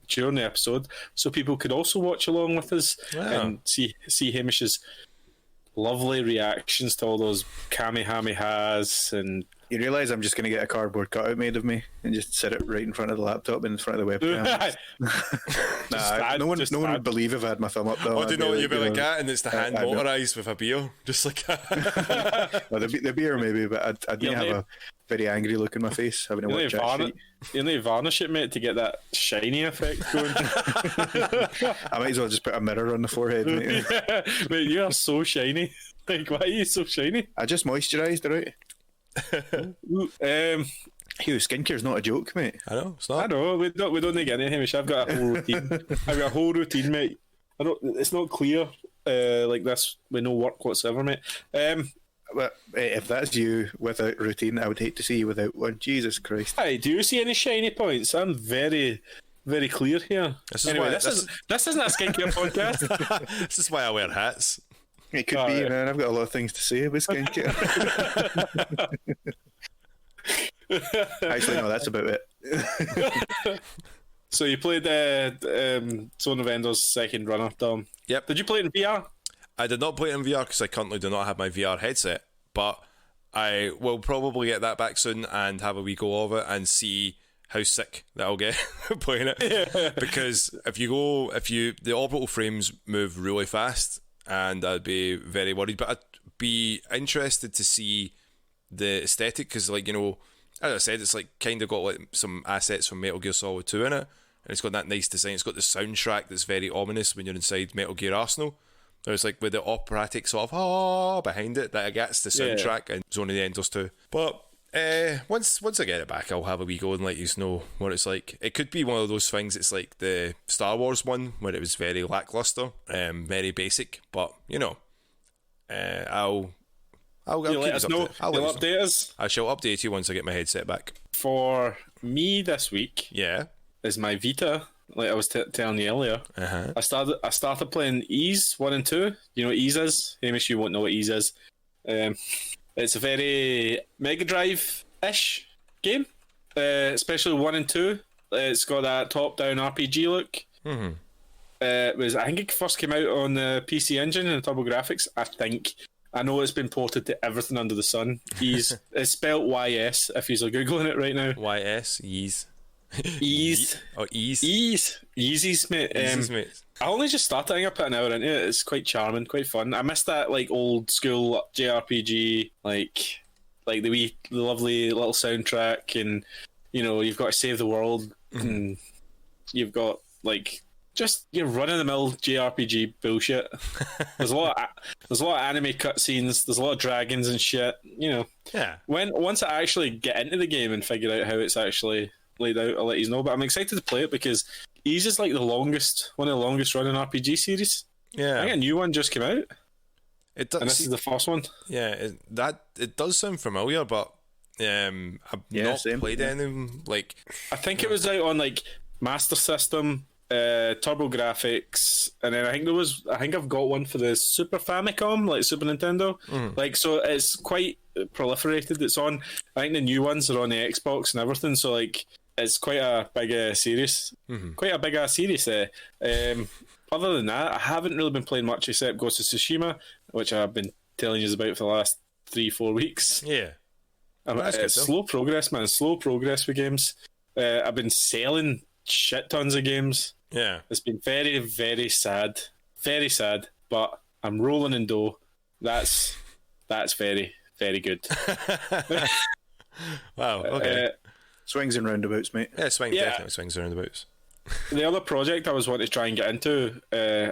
during the episode, so people could also watch along with us and see Hamish's lovely reactions to all those Kamehamehas. And you realise I'm just going to get a cardboard cutout made of me and just sit it right in front of the laptop and in front of the webcam. No one would believe if I had my thumb up though. Oh, do you know what you'd be like that? And it's the hand motorised with a beer, just like that. Well, the beer maybe, but I'd have a very angry look in my face having to watch that shit. You need to varnish it, mate, to get that shiny effect going. I might as well just put a mirror on the forehead, mate. Yeah, mate, you are so shiny. Like, why are you so shiny? I just moisturised it out. Hugh, skincare's not a joke, mate. I know, it's not. I know, we don't need to get into Hamish. I've got a whole routine. Mate. It's not clear like this with no work whatsoever, mate. But if that's you without routine, I would hate to see you without one. Jesus Christ. Hey, do you see any shiny points? I'm very, very clear here. This isn't a skincare podcast. This is why I wear hats. It could be, man. I've got a lot of things to say about skincare. Actually, no, that's about it. So you played Zone of Ender's second run-up, Dom. Yep. Did you play it in VR? I did not play it in VR because I currently do not have my VR headset, but I will probably get that back soon and have a wee go of it and see how sick that'll get playing it. Yeah. Because the orbital frames move really fast, and I'd be very worried. But I'd be interested to see the aesthetic because, like, you know, as I said, it's like kind of got like some assets from Metal Gear Solid 2 in it, and it's got that nice design. It's got the soundtrack that's very ominous when you're inside Metal Gear Arsenal. There's like with the operatic sort of behind it that gets the soundtrack and Zone of the Enders too. But once I get it back, I'll have a wee go and let you know what it's like. It could be one of those things. It's like the Star Wars one where it was very lackluster, very basic. But you know, I'll let us know. You'll update us. I shall update you once I get my headset back. For me this week, is my Vita. Like I was telling you earlier, I started playing Ease 1 and 2. You know what Ease is? Hamish, you won't know what Ease is. It's a very Mega Drive-ish game, especially 1 and 2. It's got that top-down RPG look. Mm-hmm. I think it first came out on the PC Engine and the TurboGrafx. I know it's been ported to everything under the sun. Ease. It's spelled YS. If you're googling it right now. YS Ease. Ease. Yeezys, mate. Mate. I only just started. I think I put an hour into it. It's quite charming, quite fun. I miss that like old school JRPG, like the lovely little soundtrack, and you know you've got to save the world, and you've got like just your run of the mill JRPG bullshit. There's a lot of anime cutscenes. There's a lot of dragons and shit. You know. Yeah. Once I actually get into the game and figure out how it's actually laid out, I'll let you know. But I'm excited to play it because Ease is like one of the longest running RPG series. Yeah, I think a new one just came out. It does, and this is the first one. Yeah, it does sound familiar, but I've not played anything. Like I think it was out on like Master System, TurboGrafx, and then I think I've got one for the Super Famicom, like Super Nintendo. Like so, it's quite proliferated. It's on. I think the new ones are on the Xbox and everything. So like. It's quite a big series. Quite a big series there. Other than that, I haven't really been playing much except Ghost of Tsushima, which I've been telling you about for the last 3-4 weeks. Yeah. It's slow progress, man. Slow progress with games. I've been selling shit tons of games. Yeah. It's been very, very sad. Very sad, but I'm rolling in dough. That's very, very good. Wow, okay. Swings and roundabouts, mate. Yeah, definitely swings and roundabouts. The other project I was wanting to try and get into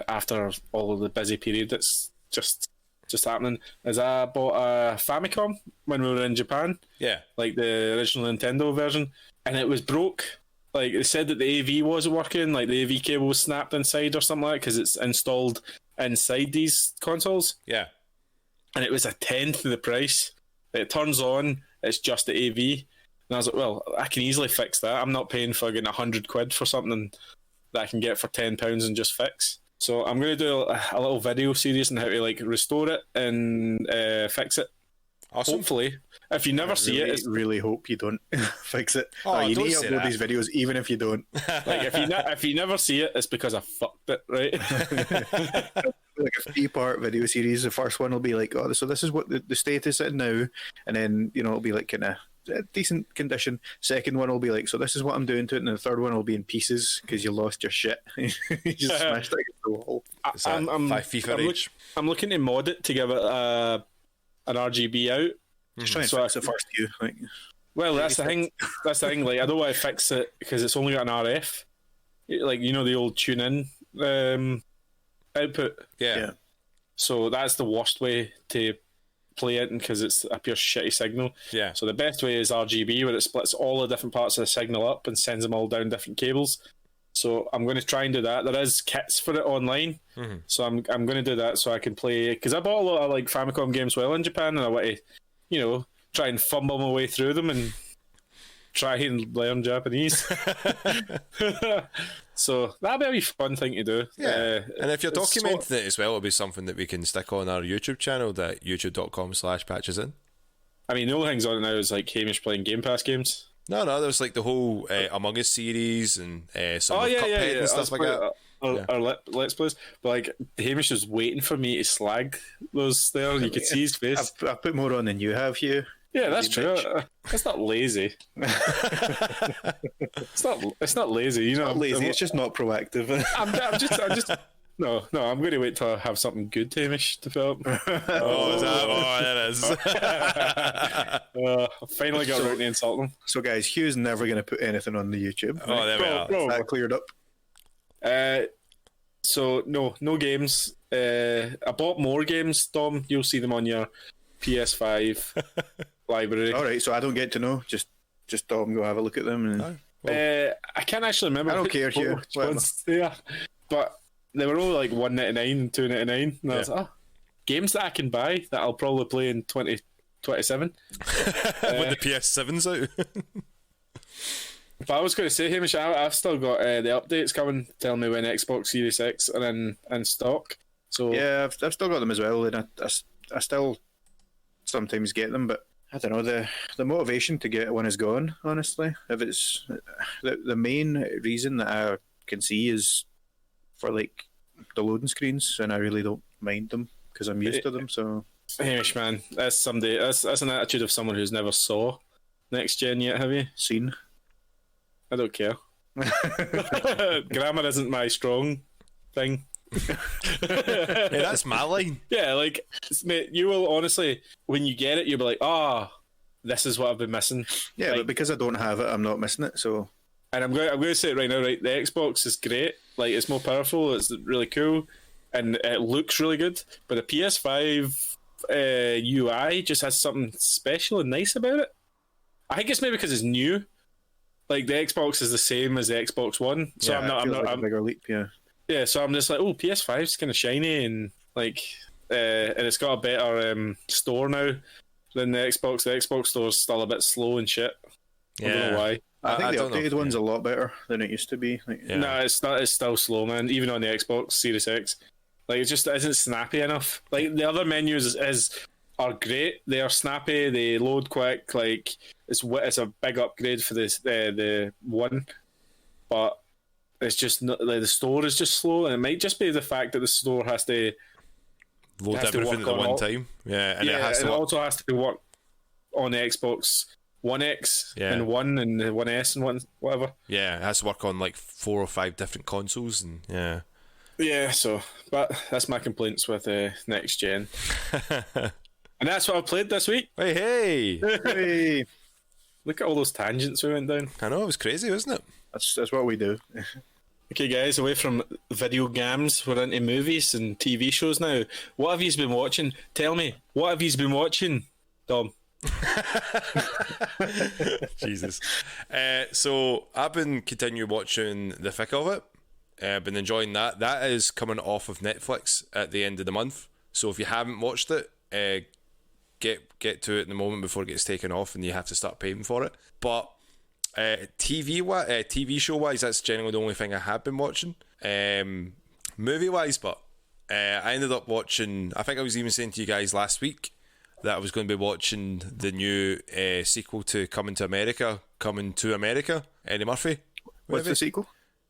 after all of the busy period that's just happening is I bought a Famicom when we were in Japan. Yeah. Like the original Nintendo version. And it was broke. Like, it said that the AV wasn't working, like the AV cable was snapped inside or something like that because it's installed inside these consoles. Yeah. And it was a tenth of the price. It turns on, it's just the AV. And I was like, well, I can easily fix that. I'm not paying for getting £100 for something that I can get for £10 and just fix. So I'm going to do a little video series on how to like restore it and fix it. Awesome. Hopefully. If you never see it, I really hope you don't fix it. Oh, you don't need to say upload that. these videos even if you don't. like if you never see it, it's because I fucked it, right? Like a 3-part video series. The first one will be like, oh, so this is what the status is now, and then it'll be like kind of decent condition. Second one will be like, so this is what I'm doing to it, and the third one will be in pieces because you lost your shit. You just smashed it against the wall. Is that FIFA age? I'm looking to mod it to give it an RGB out. Just try and fix it first, Hugh. Like, Well, that's the thing. That's the thing. Like, I don't want to fix it because it's only got an RF. Like, the old tune-in output. Yeah. So that's the worst way to play it because it's a pure shitty signal. Yeah. So the best way is RGB, where it splits all the different parts of the signal up and sends them all down different cables. So I'm going to try and do that. There is kits for it online, so I'm going to do that so I can play. Because I bought a lot of like Famicom games while in Japan, and I want to, try and fumble my way through them and try and learn Japanese. So that'd be a wee fun thing to do. Yeah. And if you're it's documenting it as well, it'll be something that we can stick on our YouTube channel, that youtube.com/patchesin. I mean, the only things on it now is like Hamish playing Game Pass games. No, there's like the whole Among Us series and some of Cuphead and stuff like that. Our Let's Plays. But like, Hamish was waiting for me to slag those there. You could see his face. I've put more on than you have, Hugh. Yeah, that's true. It's not lazy. It's not lazy. It's not lazy. It's just not proactive. I'm just. No. I'm going to wait till I have something good, Hamish, to film. Is that what it is? I finally got around to insult him. So, guys, Hugh's never going to put anything on the YouTube. Oh, there we are. That cleared up. So no games. I bought more games, Dom. You'll see them on your PS5 library. All right, so I don't get to know. Just Dom, go have a look at them. And... I can't actually remember. I don't care, Hugh. Yeah, but they were all like $1.99, $2.99, and I was like, games that I can buy that I'll probably play in 2027 when the PS7's out. But I was going to say, Hamish, I've still got the updates coming, telling me when Xbox Series X are in stock. So yeah, I've still got them as well, and I still sometimes get them, but I don't know, the motivation to get one is gone, honestly. If it's the main reason that I can see is for like the loading screens, and I really don't mind them because I'm used to them. So Hamish, man, that's an attitude of someone who's never saw next gen yet. Have you seen? I don't care. Grammar isn't my strong thing. Yeah, that's my line. Yeah, like, mate, you will honestly, when you get it, you'll be like, this is what I've been missing. Yeah, like, but because I don't have it, I'm not missing it. So, and I'm going to say it right now, right? The Xbox is great. Like, it's more powerful. It's really cool, and it looks really good. But the PS5 UI just has something special and nice about it. I think it's maybe because it's new. Like, the Xbox is the same as the Xbox One, so yeah, I'm not a bigger leap. Yeah, so I'm just like, PS5 is kind of shiny and like, and it's got a better store now than the Xbox. The Xbox store's still a bit slow and shit. I don't know why. I think the updated one's a lot better than it used to be. Like, No, it's not. It's still slow, man. Even on the Xbox Series X, like, it just isn't snappy enough. Like, the other menus are great. They are snappy. They load quick. Like, it's a big upgrade for this the one, but it's just not, like, the store is just slow, and it might just be the fact that the store has to load everything at the one time. Yeah, and it also has to work on the Xbox One X and One and the One S and one whatever. Yeah, it has to work on like 4 or 5 different consoles, and yeah. So, but that's my complaints with next gen, and that's what I played this week. Hey. Hey. Look at all those tangents we went down. I know, it was crazy, wasn't it? That's what we do. Okay, guys, away from video games, we're into movies and TV shows now. What have you been watching? Tell me, what have you been watching, Dom? Jesus. So I've been continuing watching the thick of it. I've been enjoying that. That is coming off of Netflix at the end of the month. So if you haven't watched it, get to it in the moment before it gets taken off and you have to start paying for it. But TV show wise, that's generally the only thing I have been watching. Movie wise, but I ended up watching. I think I was even saying to you guys last week that I was going to be watching the new sequel to Coming to America, Eddie Murphy. What's the sequel?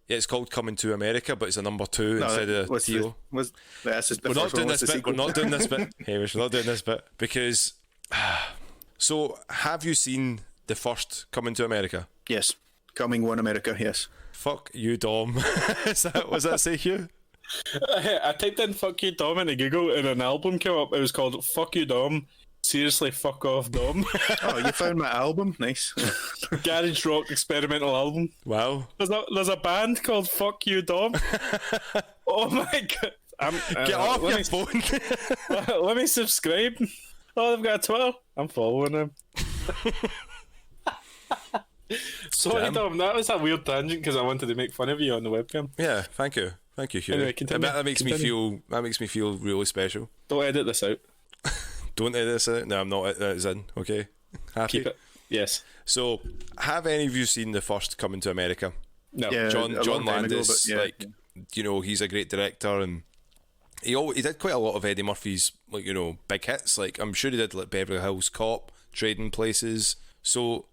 Yeah, it's called Coming to America, but it's a number 2 instead of T.O. We're not doing this bit. We're not doing this bit. Hamish, we're not doing this bit because. So, have you seen the first Coming to America? Yes, Coming One America. Yes. Fuck you, Dom. Was that say Hugh? I typed in "fuck you, Dom" into Google, and an album came up. It was called "Fuck You, Dom." Seriously, fuck off, Dom. Oh, you found my album? Nice. Garage rock experimental album. Wow. There's a band called "Fuck You, Dom." Oh my god! Get off your phone. Let me subscribe. Oh, they've got a Twitter. I'm following them. Sorry, Damn. Dom. That was a weird tangent because I wanted to make fun of you on the webcam. Yeah, thank you, Hugh. Anyway, continue. That makes me feel really special. Don't edit this out. Don't edit this out. No, I'm not. It's in. Okay. Happy. Keep it. Yes. So, have any of you seen the first Coming to America? No. Yeah, John a long time ago, Landis, but yeah. like, you know, he's a great director, and he did quite a lot of Eddie Murphy's, like, you know, big hits. Like, I'm sure he did like Beverly Hills Cop, Trading Places. So,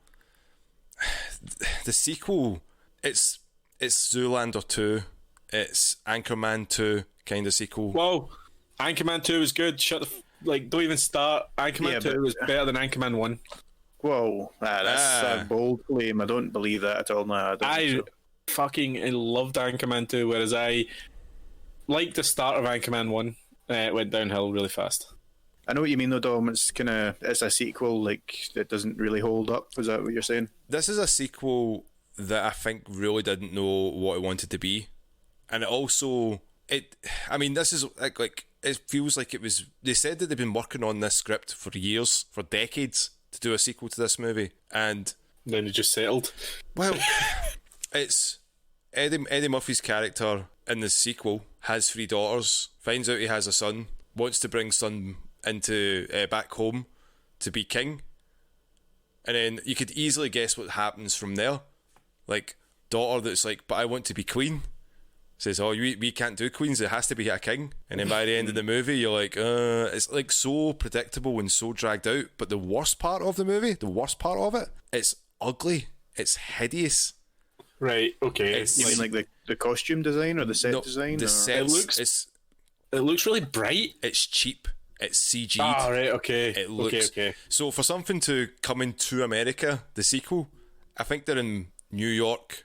the sequel, it's Zoolander 2, it's Anchorman 2 kind of sequel. Whoa, Anchorman 2 was good. Don't even start. Anchorman 2 was better than Anchorman 1. Whoa, that's a bold claim. I don't believe that at all. No, I don't think so. Fucking loved Anchorman 2, whereas I liked the start of Anchorman 1. It went downhill really fast. I know what you mean though, Dom. It's a sequel, like, it doesn't really hold up. Is that what you're saying? This is a sequel that I think really didn't know what it wanted to be, and it also this is like it feels like it was. They said that they've been working on this script for years, for decades, to do a sequel to this movie, and then it just settled. Well, it's Eddie Murphy's character in the sequel has 3 daughters, finds out he has a son, wants to bring son into back home to be king, and then you could easily guess what happens from there. Like, daughter that's like, but I want to be queen, says, oh, we can't do queens, it has to be a king. And then by the end of the movie you're like, it's like so predictable and so dragged out. But the worst part of it, it's ugly, it's hideous. Right, okay. You mean like the costume design or the set design? The sets, it looks really bright. It's cheap. It's CG'd. Ah, right, okay. It looks okay. So for something to come into America, the sequel, I think they're in New York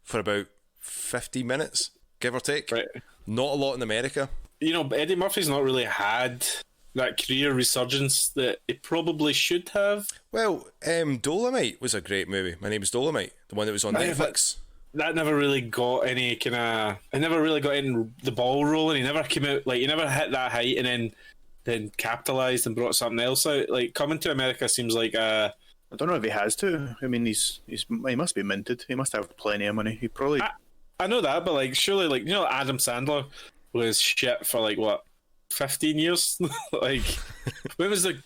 for about 50 minutes, give or take. Right. Not a lot in America. You know, Eddie Murphy's not really had that career resurgence that he probably should have. Well, Dolomite was a great movie. My Name is Dolomite, the one that was on Netflix. That never really got any kind of. It never really got in the ball rolling. He never came out, like, he never hit that height and then capitalised and brought something else out. Like, Coming to America seems like a. I don't know if he has to. I mean, he must be minted. He must have plenty of money. He probably. I know that, but like, surely, like, you know, Adam Sandler was shit for like what, 15 years? Like, when was the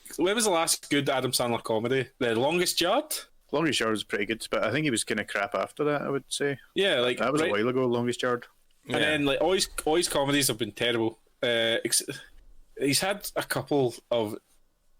last good Adam Sandler comedy? The Longest Yard. Longest Yard was pretty good, but I think he was kind of crap after that, I would say. Yeah, like that was a while ago. Longest Yard. And then like all his comedies have been terrible. He's had a couple of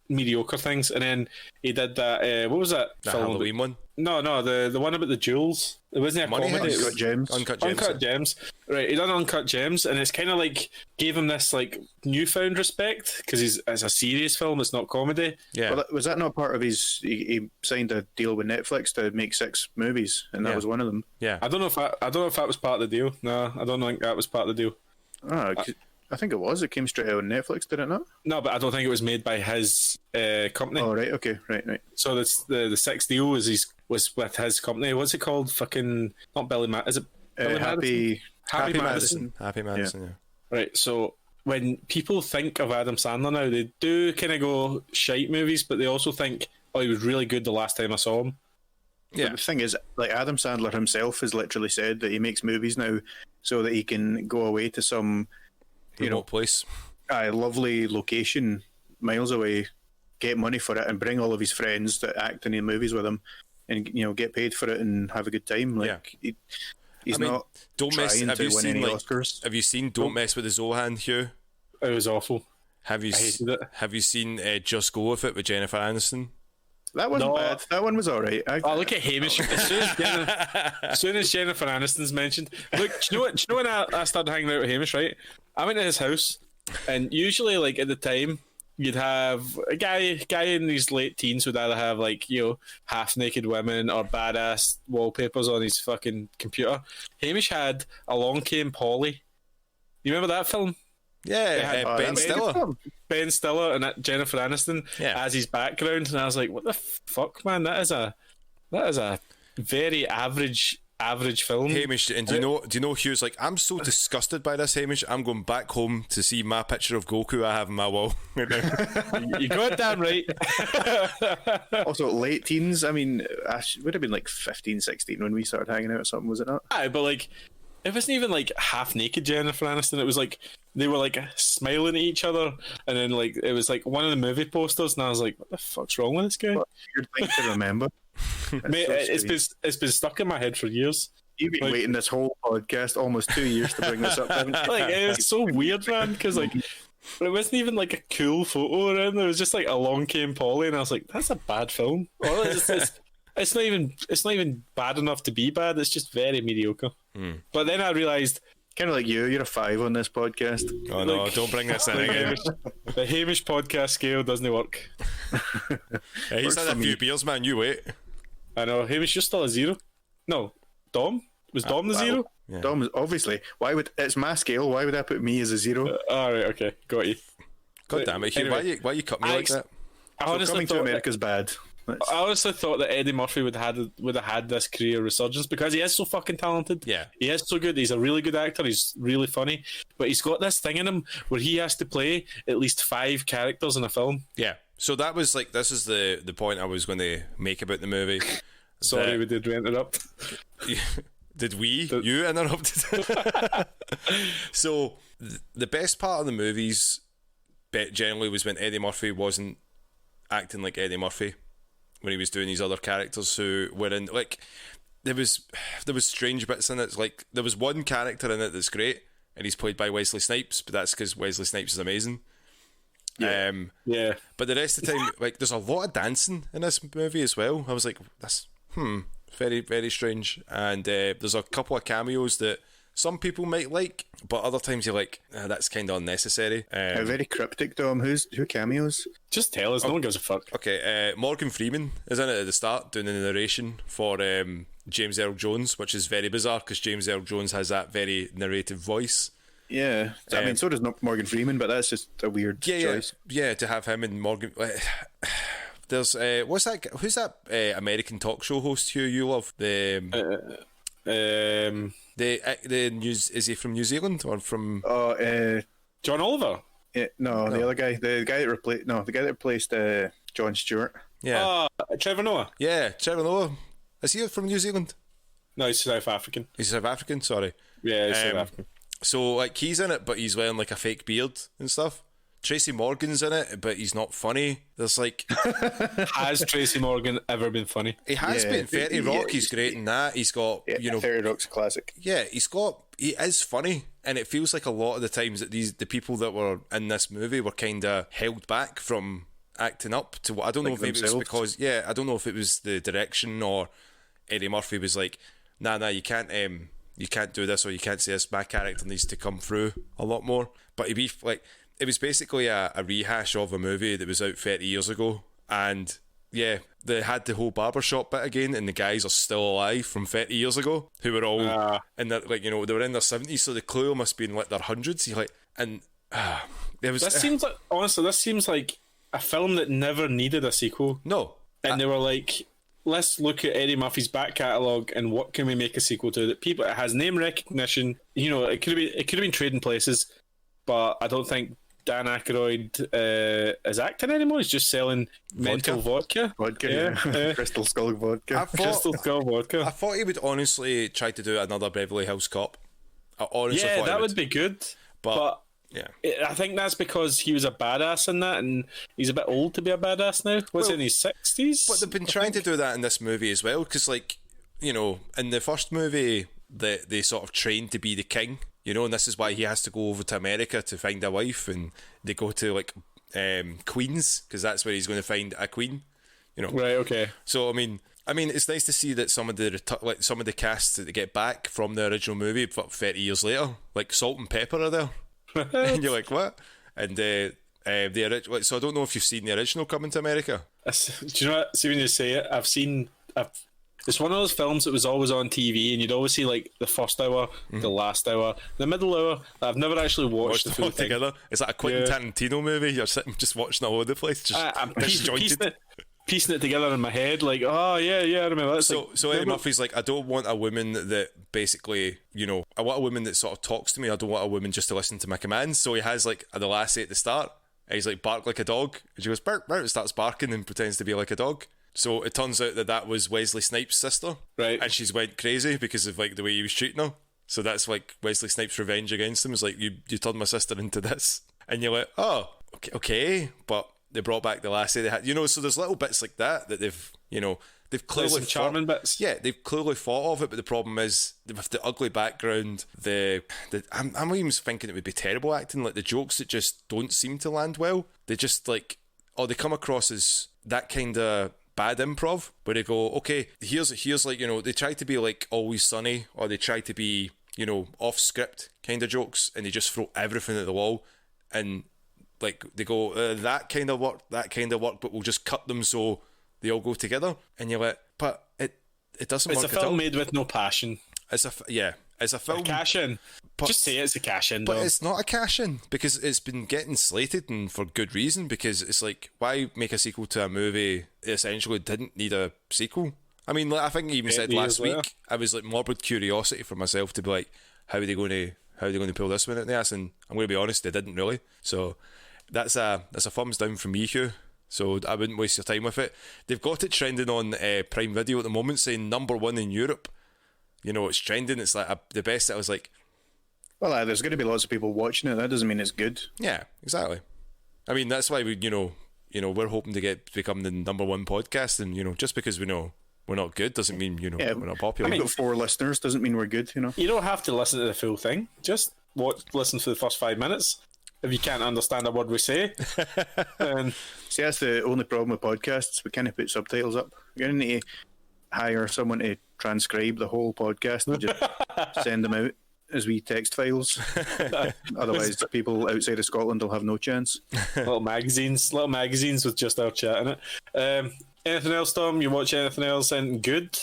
mediocre things, and then he did that. What was that The film? Halloween one? No, the one about the jewels. It wasn't a Money comedy. Heist. It was Uncut Gems. Right, he done Uncut Gems, and it's kind of like gave him this like newfound respect because it's a serious film. It's not comedy. Yeah. Well, was that not part of his? He signed a deal with Netflix to make 6 movies, and that was one of them. Yeah. I don't know if that was part of the deal. No, I don't think that was part of the deal. I think it was. It came straight out on Netflix, did it not? No, but I don't think it was made by his company. Oh, right. Okay. Right. So that's the sixth deal was with his company. What's it called? Fucking not Billy Matt. Is it Billy Happy Madison? Happy Madison, yeah. Right. So when people think of Adam Sandler now, they do kind of go shite movies, but they also think, oh, he was really good the last time I saw him. Yeah. But the thing is, like Adam Sandler himself has literally said that he makes movies now so that he can go away to some, Remote place. a lovely location miles away, get money for it, and bring all of his friends that act in the movies with him, and get paid for it and have a good time. Like he's not Don't mess. trying Have to you win seen any like? Oscars. Have you seen Don't Mess with the Zohan, Hugh? It was awful. Have you I hated it. Have you seen Just Go With It with Jennifer Aniston? That wasn't bad. That one was all right. Oh, look at Hamish. As soon as Jennifer Aniston's mentioned, look, do you know when I started hanging out with Hamish, right? I went to his house, and usually, like at the time, you'd have a guy in his late teens would either have like half naked women or badass wallpapers on his fucking computer. Hamish had Along Came Polly. You remember that film? Yeah, Ben Stiller. Ben Stiller and Jennifer Aniston as his background, and I was like, "What the fuck, man? That is a very average film." Hamish, and do you know Hugh's like, I'm so disgusted by this, Hamish. I'm going back home to see my picture of Goku I have in my wall right now. You got it damn right. Also, late teens. I mean, I would have been like 15, 16 when we started hanging out or something, was it not? Aye, but like, it wasn't even like half naked Jennifer Aniston. It was like they were like smiling at each other, and then like it was like one of the movie posters, and I was like, "What the fuck's wrong with this guy?" What a weird thing to remember. Mate, it's been stuck in my head for years. You've been waiting this whole podcast almost 2 years to bring this up, haven't you? Like, it was so weird, man, because like it wasn't even like a cool photo or anything. It was just like Along Came Polly, and I was like, "That's a bad film." Or it's not even bad enough to be bad. It's just very mediocre. But then I realised, kind of like you're a 5 on this podcast. Oh no, don't bring this in again. The Hamish podcast scale doesn't work. He's had a few beers, man. You wait. I know. Hamish, you're still a 0. No, Dom? Was Dom the 0? Yeah. Dom is obviously. It's my scale. Why would I put me as a 0? All right, okay, got you. God damn it, Hugh! Anyway, why you cut me like that? I honestly Coming to thought America's bad. I honestly thought that Eddie Murphy would have had this career resurgence because he is so fucking talented. Yeah. He is so good. He's a really good actor. He's really funny. But he's got this thing in him where he has to play at least 5 characters in a film. Yeah. So that was like, this is the point I was going to make about the movie. Sorry, we did interrupt. Did we? You interrupted. So the best part of the movies generally was when Eddie Murphy wasn't acting like Eddie Murphy, when he was doing these other characters who were in, like, there was strange bits in it. Like, there was one character in it that's great, and he's played by Wesley Snipes, but that's because Wesley Snipes is amazing. Yeah. But the rest of the time, like, there's a lot of dancing in this movie as well. I was like, that's very, very strange. And there's a couple of cameos that some people might like, but other times you're like, that's kind of unnecessary. Very cryptic, Dom. Who cameos? Just tell us. No one gives a fuck. Okay, Morgan Freeman is in it at the start doing the narration for James Earl Jones, which is very bizarre because James Earl Jones has that very narrative voice. Yeah, I mean, so does Morgan Freeman, but that's just a weird choice. Yeah, to have him and Morgan. There's who's that American talk show host who you love? Is he from New Zealand or from? John Oliver. Yeah, no, the other guy, the guy that replaced Jon Stewart. Yeah, Trevor Noah. Yeah, Trevor Noah. Is he from New Zealand? No, he's South African. He's South African. Sorry. Yeah, he's South African. So like he's in it, but he's wearing like a fake beard and stuff. Tracy Morgan's in it, but he's not funny. There's like, has Tracy Morgan ever been funny? He has been. 30 Rock, he's great in that. He's got 30 Rock's a classic. Yeah, he is funny, and it feels like a lot of the times that the people that were in this movie were kind of held back from acting up to what I don't know if maybe it was because I don't know if it was the direction or Eddie Murphy was like, nah, you can't do this, or you can't say this. My character needs to come through a lot more. But he'd be like, it was basically a rehash of a movie that was out 30 years ago, and yeah, they had the whole barbershop bit again, and the guys are still alive from 30 years ago, who were all in their, like, they were in their 70s, so the clue must be in like their hundreds. And There was This seems like, honestly, this seems like a film that never needed a sequel. no. And they were like, let's look at Eddie Murphy's back catalogue and what can we make a sequel to that people, it has name recognition. You know, it could have been Trading Places, but I don't think Dan Aykroyd is acting anymore. He's just selling mental vodka. Yeah. Crystal Skull vodka. Crystal Skull vodka. I thought he would honestly try to do another Beverly Hills Cop. I honestly thought that he would be good. But yeah, I think that's because he was a badass in that, and he's a bit old to be a badass now. What's he in his 60s? But they've been trying to do that in this movie as well, because, like, you know, in the first movie, they sort of trained to be the king, you know, and this is why he has to go over to America to find a wife, and they go to, like, Queens, because that's where he's going to find a queen, you know. Right, okay. So, I mean, it's nice to see that some of the casts that they get back from the original movie 30 years later, like Salt and Pepper are there. And you're like, what? And the original. So I don't know if you've seen the original Coming to America. Do you know what? See, when you say it, it's one of those films that was always on TV, and you'd always see like the first hour, the last hour, the middle hour. I've never actually watched the full thing together. It's like a Quentin Tarantino movie. You're sitting just watching all over the place, just I'm disjointed. Piecing it together in my head, like, oh yeah, I remember that. So Eddie Murphy's like, I don't want a woman that basically, you know, I want a woman that sort of talks to me. I don't want a woman just to listen to my commands. So he has like the lassie at the start. He's like, bark like a dog, and she goes bark, bark, and starts barking and pretends to be like a dog. So it turns out that was Wesley Snipes' sister, right? And she's went crazy because of like the way he was treating her. So that's like Wesley Snipes' revenge against him. Is like, you turned my sister into this, and you're like, oh, okay, but they brought back the lassie they had, you know. So there's little bits like that they've, you know, they've clearly charming bits. Yeah, they've clearly thought of it, but the problem is with the ugly background, I'm even thinking it would be terrible acting. Like the jokes that just don't seem to land well. They just like, they come across as that kind of bad improv where they go, okay, here's like, you know, they try to be like Always Sunny, or they try to be, you know, off script kind of jokes, and they just throw everything at the wall, and like they go, that kind of work, but we'll just cut them so they all go together. And you're like, but it doesn't work at all. It's a film made with no passion. It's a film. A cash in. Just say it's a cash in. But it's not a cash in, because it's been getting slated, and for good reason, because it's like, why make a sequel to a movie that essentially didn't need a sequel? I mean, like, I think I even said last week, I was like morbid curiosity for myself to be like, how are they going to pull this one out the ass? And I'm going to be honest, they didn't really. So that's a thumbs down from me, Hugh. So I wouldn't waste your time with it. They've got it trending on Prime Video at the moment, saying #1 in Europe. You know, it's trending. It's like the best. I was like, well, there's going to be lots of people watching it. That doesn't mean it's good. Yeah, exactly. I mean, that's why we, we're hoping to become the #1 podcast, and you know, just because we know we're not good doesn't mean we're not popular. We've got 4 listeners doesn't mean we're good. You know, you don't have to listen to the full thing. Just listen to the first 5 minutes. If you can't understand a word we say. See, that's the only problem with podcasts. We can't put subtitles up. You're going to need to hire someone to transcribe the whole podcast and just send them out as wee text files. Otherwise, people outside of Scotland will have no chance. Little magazines with just our chat in it. Anything else, Tom? You watch anything else? Anything good?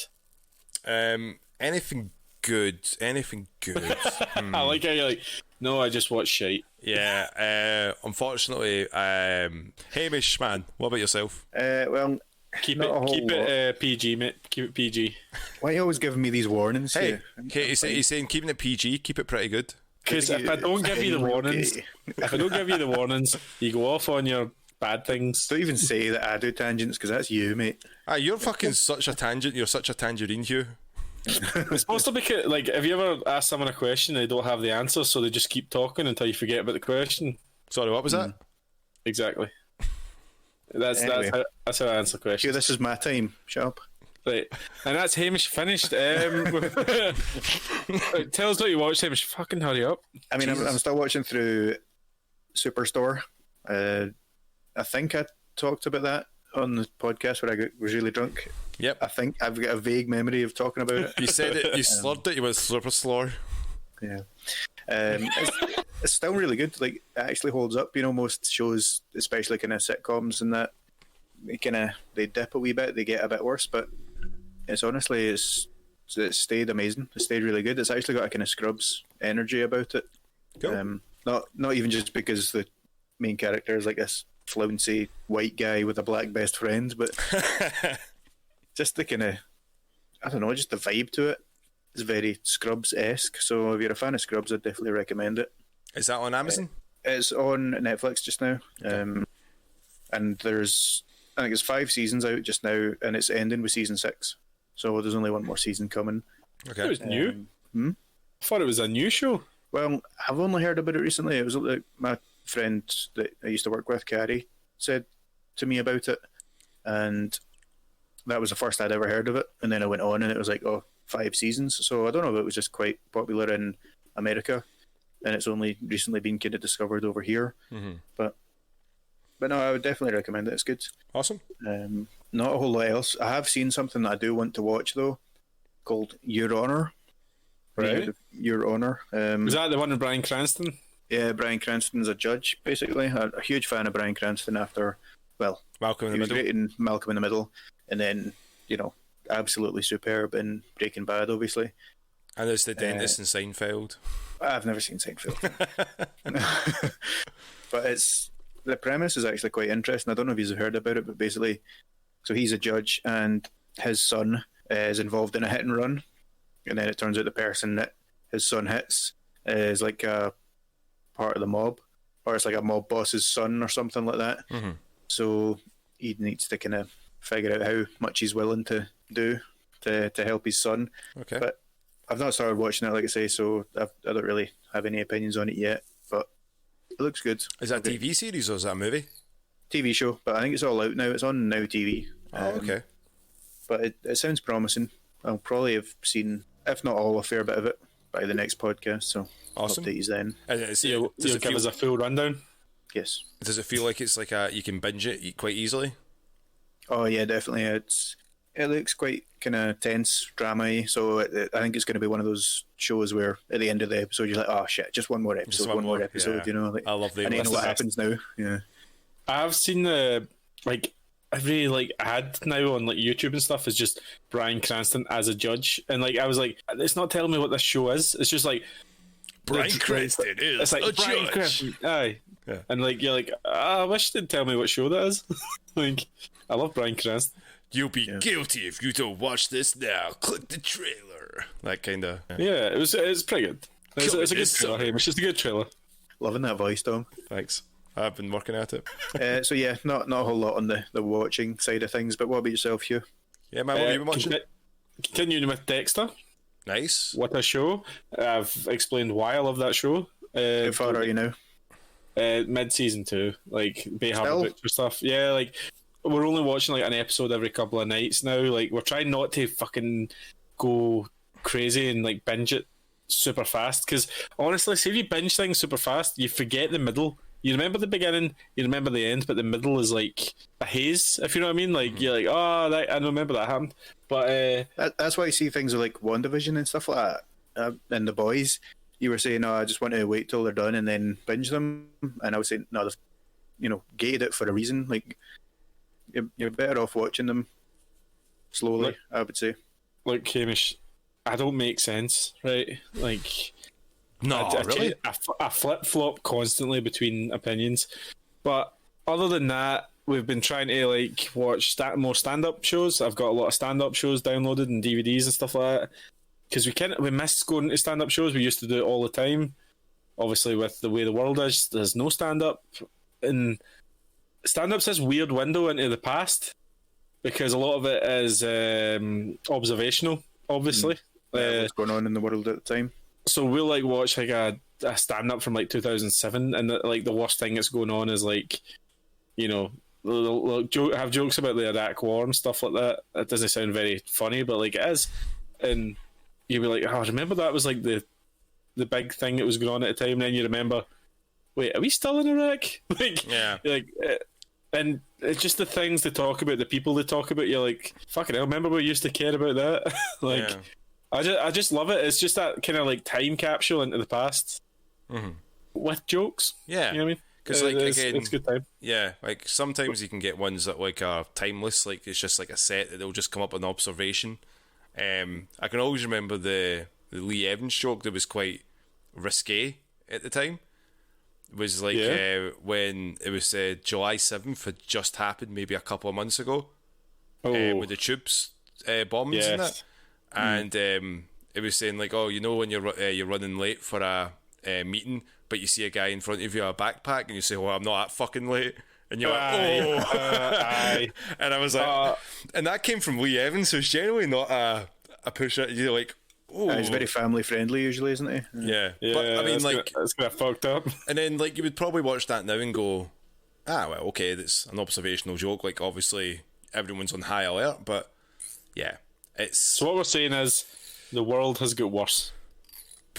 Anything good? I like how you're like, no, I just watch shite. Yeah, unfortunately, Hamish, man, what about yourself? Well, keep it PG, mate. Keep it PG. Why are you always giving me these warnings? Hey, he's saying keeping it PG, keep it pretty good. Because if I don't give you the warnings, you go off on your bad things. Don't even say that I do tangents, because that's you, mate. You're fucking such a tangent. You're such a tangerine, Hugh. It's supposed to be like, have you ever asked someone a question and they don't have the answer, so they just keep talking until you forget about the question? Sorry, what was that? Exactly. That's how I answer questions. Hugh, this is my time. Shut up. Right, and that's Hamish finished. Tell us what you watched, Hamish. Fucking hurry up. I mean, I'm still watching through Superstore. I think I talked about that on the podcast where I was really drunk. Yep. I think I've got a vague memory of talking about it. You said it, you slurred it, you went super slur. Yeah. It's still really good. Like, it actually holds up. You know, most shows, especially kind of sitcoms and that, they dip a wee bit, they get a bit worse, but it's stayed amazing. It stayed really good. It's actually got a kind of Scrubs energy about it. Cool. Not even just because the main character is like this flouncy white guy with a black best friend, but just the kind of, I don't know, just the vibe to it is very Scrubs-esque. So if you're a fan of Scrubs, I'd definitely recommend it. Is that on Amazon? It's on Netflix just now. Okay. And I think there's 5 seasons out just now, and it's ending with season 6. So there's only one more season coming. Okay. It was new. I thought it was a new show. Well, I've only heard about it recently. It was like my friend that I used to work with, Carrie, said to me about it, and that was the first I'd ever heard of it. And then I went on, and it was like, 5 seasons. So I don't know if it was just quite popular in America, and it's only recently been kind of discovered over here. Mm-hmm. But no, I would definitely recommend it. It's good. Awesome. Not a whole lot else. I have seen something that I do want to watch though, called Your Honor. Right. Your Honor. Is that the one with Bryan Cranston? Yeah, Bryan Cranston's a judge, basically. A huge fan of Bryan Cranston after, Malcolm in the Middle. He was great in Malcolm in the Middle, and then, absolutely superb in Breaking Bad, obviously. And there's the dentist in Seinfeld. I've never seen Seinfeld. But the premise is actually quite interesting. I don't know if you've heard about it, but basically, so he's a judge, and his son is involved in a hit and run, and then it turns out the person that his son hits is like a part of the mob, or it's like a mob boss's son or something like that. Mm-hmm. So he needs to kind of figure out how much he's willing to do to help his son. Okay. But I've not started watching it, like I say, so I don't really have any opinions on it yet, but it looks good. Is that a TV series or is that a movie? TV show, but I think it's all out now. It's on Now TV. Oh, okay. But it sounds promising. I'll probably have seen, if not all, a fair bit of it by the next podcast, so awesome. I'll update you then. You'll give us a full rundown? Yes. Does it feel like it's like you can binge it quite easily? Oh yeah, definitely. It looks quite kind of tense, drama-y, so I think it's going to be one of those shows where at the end of the episode you're like, oh shit, just one more episode, just one more episode, yeah. Like, I love the. And you know what happens now. Yeah. I've seen every ad now on like YouTube and stuff is just Bryan Cranston as a judge, and like I was like, it's not telling me what this show is. It's just like Bryan Cranston is. It's like a Bryan judge. Cranston, aye. Yeah. And like you're like, I wish they'd tell me what show that is. Like, I love Bryan Cranston. You'll be guilty if you don't watch this now. Click the trailer. That kind of. Yeah, it's pretty good. It's a good trailer. Hamish. It's just a good trailer. Loving that voice, Tom. Thanks. I've been working at it. So yeah, not a whole lot on the watching side of things. But what about yourself, Hugh? Yeah, man, what have you been watching? Continuing with Dexter. Nice. What a show. I've explained why I love that show. How far are you now? Mid-season 2. Like, Bayham Butcher stuff. Yeah, like, we're only watching like an episode every couple of nights now. Like, we're trying not to fucking go crazy and like binge it super fast. Because honestly, see if you binge things super fast, you forget the middle. You remember the beginning, you remember the end, but the middle is like a haze, if you know what I mean. Like, you're like, oh, I remember that happened. But that's why you see things like WandaVision and stuff like that. And The Boys, you were saying, I just want to wait till they're done and then binge them. And I was saying, no, they've gated it for a reason. Like, you're better off watching them slowly, I would say. Look, Hamish, I don't make sense, right? Like... No, really? I flip-flop constantly between opinions. But other than that, we've been trying to like watch more stand-up shows. I've got a lot of stand-up shows downloaded and DVDs and stuff like that. Because we miss going to stand-up shows. We used to do it all the time. Obviously, with the way the world is, there's no stand-up. And stand-up's this weird window into the past. Because a lot of it is observational, obviously. What's going on in the world at the time. So we'll like watch like a stand-up from like 2007, and the worst thing that's going on is like, they'll have jokes about the Iraq War and stuff like that. That doesn't sound very funny, but like it is. And you'll be like, oh, remember that was like the big thing that was going on at the time. And then you remember, wait, are we still in Iraq? Like, yeah, and it's just the things they talk about, the people they talk about. You're like, fucking hell, remember we used to care about that? Like. Yeah. I just love it. It's just that kind of like time capsule into the past with jokes. Yeah, you know what I mean? Because like again, it's good time. Yeah, like sometimes you can get ones that like are timeless. Like it's just like a set that they'll just come up with an observation. I can always remember the Lee Evans joke that was quite risque at the time. was like when it was July 7th had just happened, maybe a couple of months ago, with the tubes bombs and that. And it was saying like, oh, you know, when you're running late for a meeting, but you see a guy in front of you with a backpack, and you say, well, I'm not that fucking late. And you're like, oh. Aye. And I was like, and that came from Lee Evans, who's generally not a pusher. You're like, oh. He's very family friendly usually, isn't he? Yeah. But I mean, like, that's kind of fucked up. And then, like, you would probably watch that now and go, well, okay, that's an observational joke. Like, obviously, everyone's on high alert, but yeah, it's. So what we're saying is, the world has got worse.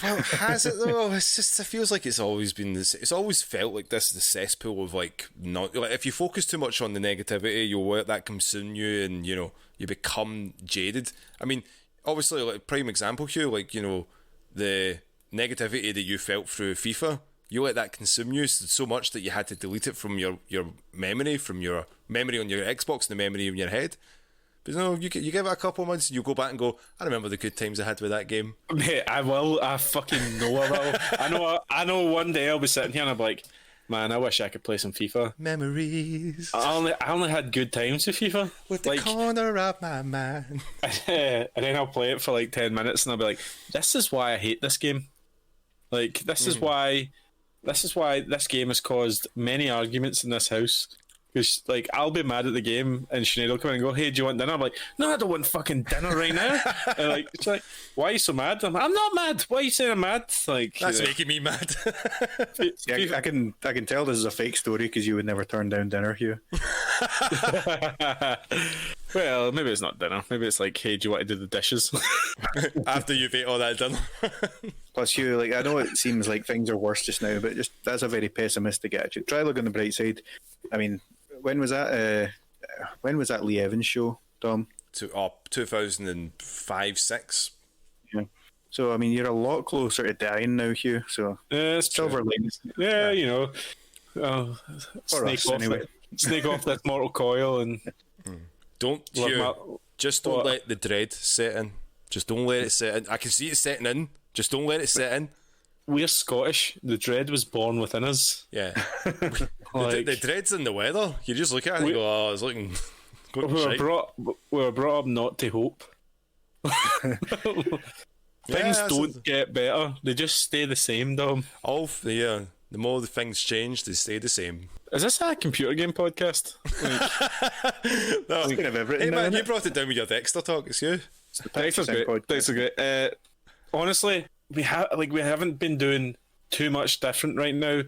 Well, has it though? It's just, it feels like it's always been this. It's always felt like this, the cesspool of like, not like, if you focus too much on the negativity, you'll let that consume you, and you know, you become jaded. I mean, obviously, like prime example, Hugh, like, you know, the negativity that you felt through FIFA, you let that consume you so much that you had to delete it from your memory, on your Xbox, and the memory in your head. But no, you give it a couple of months, and you go back and go, I remember the good times I had with that game. Mate, I will. I fucking know I will. I know one day I'll be sitting here and I'll be like, man, I wish I could play some FIFA. Memories. I only had good times with FIFA. With the corner of my mind. And then I'll play it for like 10 minutes and I'll be like, this is why I hate this game. Like, this is why this game has caused many arguments in this house. Because, like, I'll be mad at the game and Sinead will come in and go, hey, do you want dinner? I'm like, no, I don't want fucking dinner right now. And like, it's like, why are you so mad? I'm not mad. Why are you saying I'm mad? Like, that's making me mad. Yeah, I can tell this is a fake story because you would never turn down dinner, Hugh. Well, maybe it's not dinner. Maybe it's like, hey, do you want to do the dishes? After you've ate all that dinner. Plus, Hugh, like, I know it seems like things are worse just now, but just that's a very pessimistic attitude. Try look on the bright side. I mean, when was that Lee Evans show, Dom? 2005-6. Yeah. So I mean, you're a lot closer to dying now, Hugh. So silver linings. Yeah, you know, snake off that mortal coil and don't Hugh, just don't let the dread set in. Just don't let it set in. I can see it setting in. Just don't let it set in. We're Scottish. The dread was born within us. Yeah. Like, the dread's in the weather. You just look at it and go, oh, it's looking. We were brought up not to hope. Things don't get better. They just stay the same, Dom. The more the things change, they stay the same. Is this a computer game podcast? No, kind of everything. Hey man, you brought it down with your Dexter talk. It's you. Dexter's great. Honestly, we haven't been doing too much different right now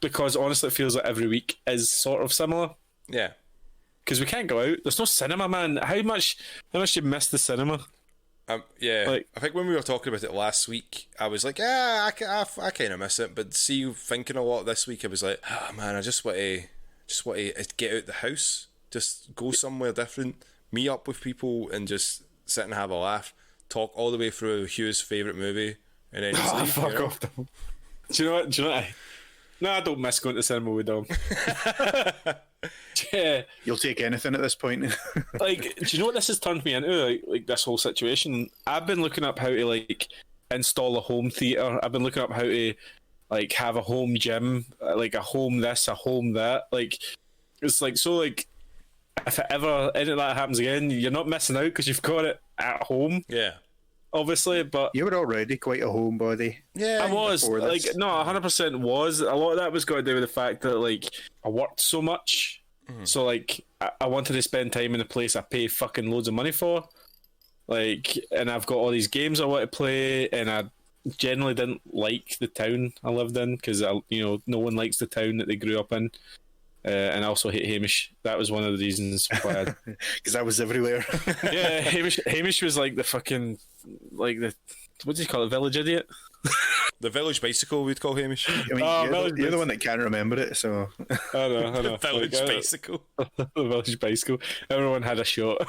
because honestly, it feels like every week is sort of similar. Yeah. Because we can't go out. There's no cinema, man. How much you miss the cinema? Yeah. Like, I think when we were talking about it last week, I was like, yeah, I kind of miss it. But see, you thinking a lot this week, I was like, oh man, I just want to get out the house, just go somewhere different, meet up with people, and just sit and have a laugh, talk all the way through Hugh's favourite movie, and then just leave, fuck off, Dom. Do you know what? No, I don't miss going to cinema with Dom. Yeah. You'll take anything at this point. Like, do you know what this has turned me into? Like this whole situation. I've been looking up how to like install a home theater. I've been looking up how to like have a home gym, like a home this, a home that. Like, it's like so. Like, if any of that happens again, you're not missing out because you've got it at home. Yeah. Obviously, but you were already quite a homebody. Yeah, I was like, no, 100% was. A lot of that was got to do with the fact that like I worked so much, so like I wanted to spend time in a place I pay fucking loads of money for, like, and I've got all these games I want to play, and I generally didn't like the town I lived in because no one likes the town that they grew up in. And I also hate Hamish. That was one of the reasons why. Because I was everywhere. Yeah, Hamish was like the fucking what do you call it? Village idiot. The village bicycle, we'd call Hamish. I mean, you're the one that can't remember it, so. I know. The village bicycle. The village bicycle. Everyone had a shot.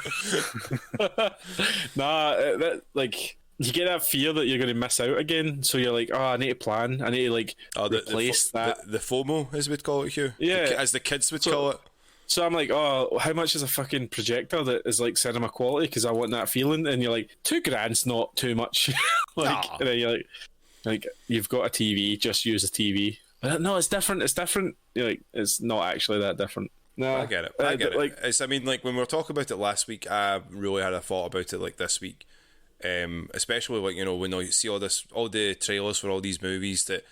You get that fear that you're going to miss out again, so you're like, oh, I need to plan. I need to replace that. The FOMO, as we'd call it, Hugh. Yeah, as the kids would call it. So I'm like, oh, how much is a fucking projector that is like cinema quality? Because I want that feeling. And you're like, $2,000's not too much. And then you're like you've got a TV, just use a TV. No, it's different. It's different. Like, it's not actually that different. No, I get it. I get it. Like, It's, I mean, like when we were talking about it last week, I really had a thought about it like this week. Especially like, you know, when you see all the trailers for all these movies that,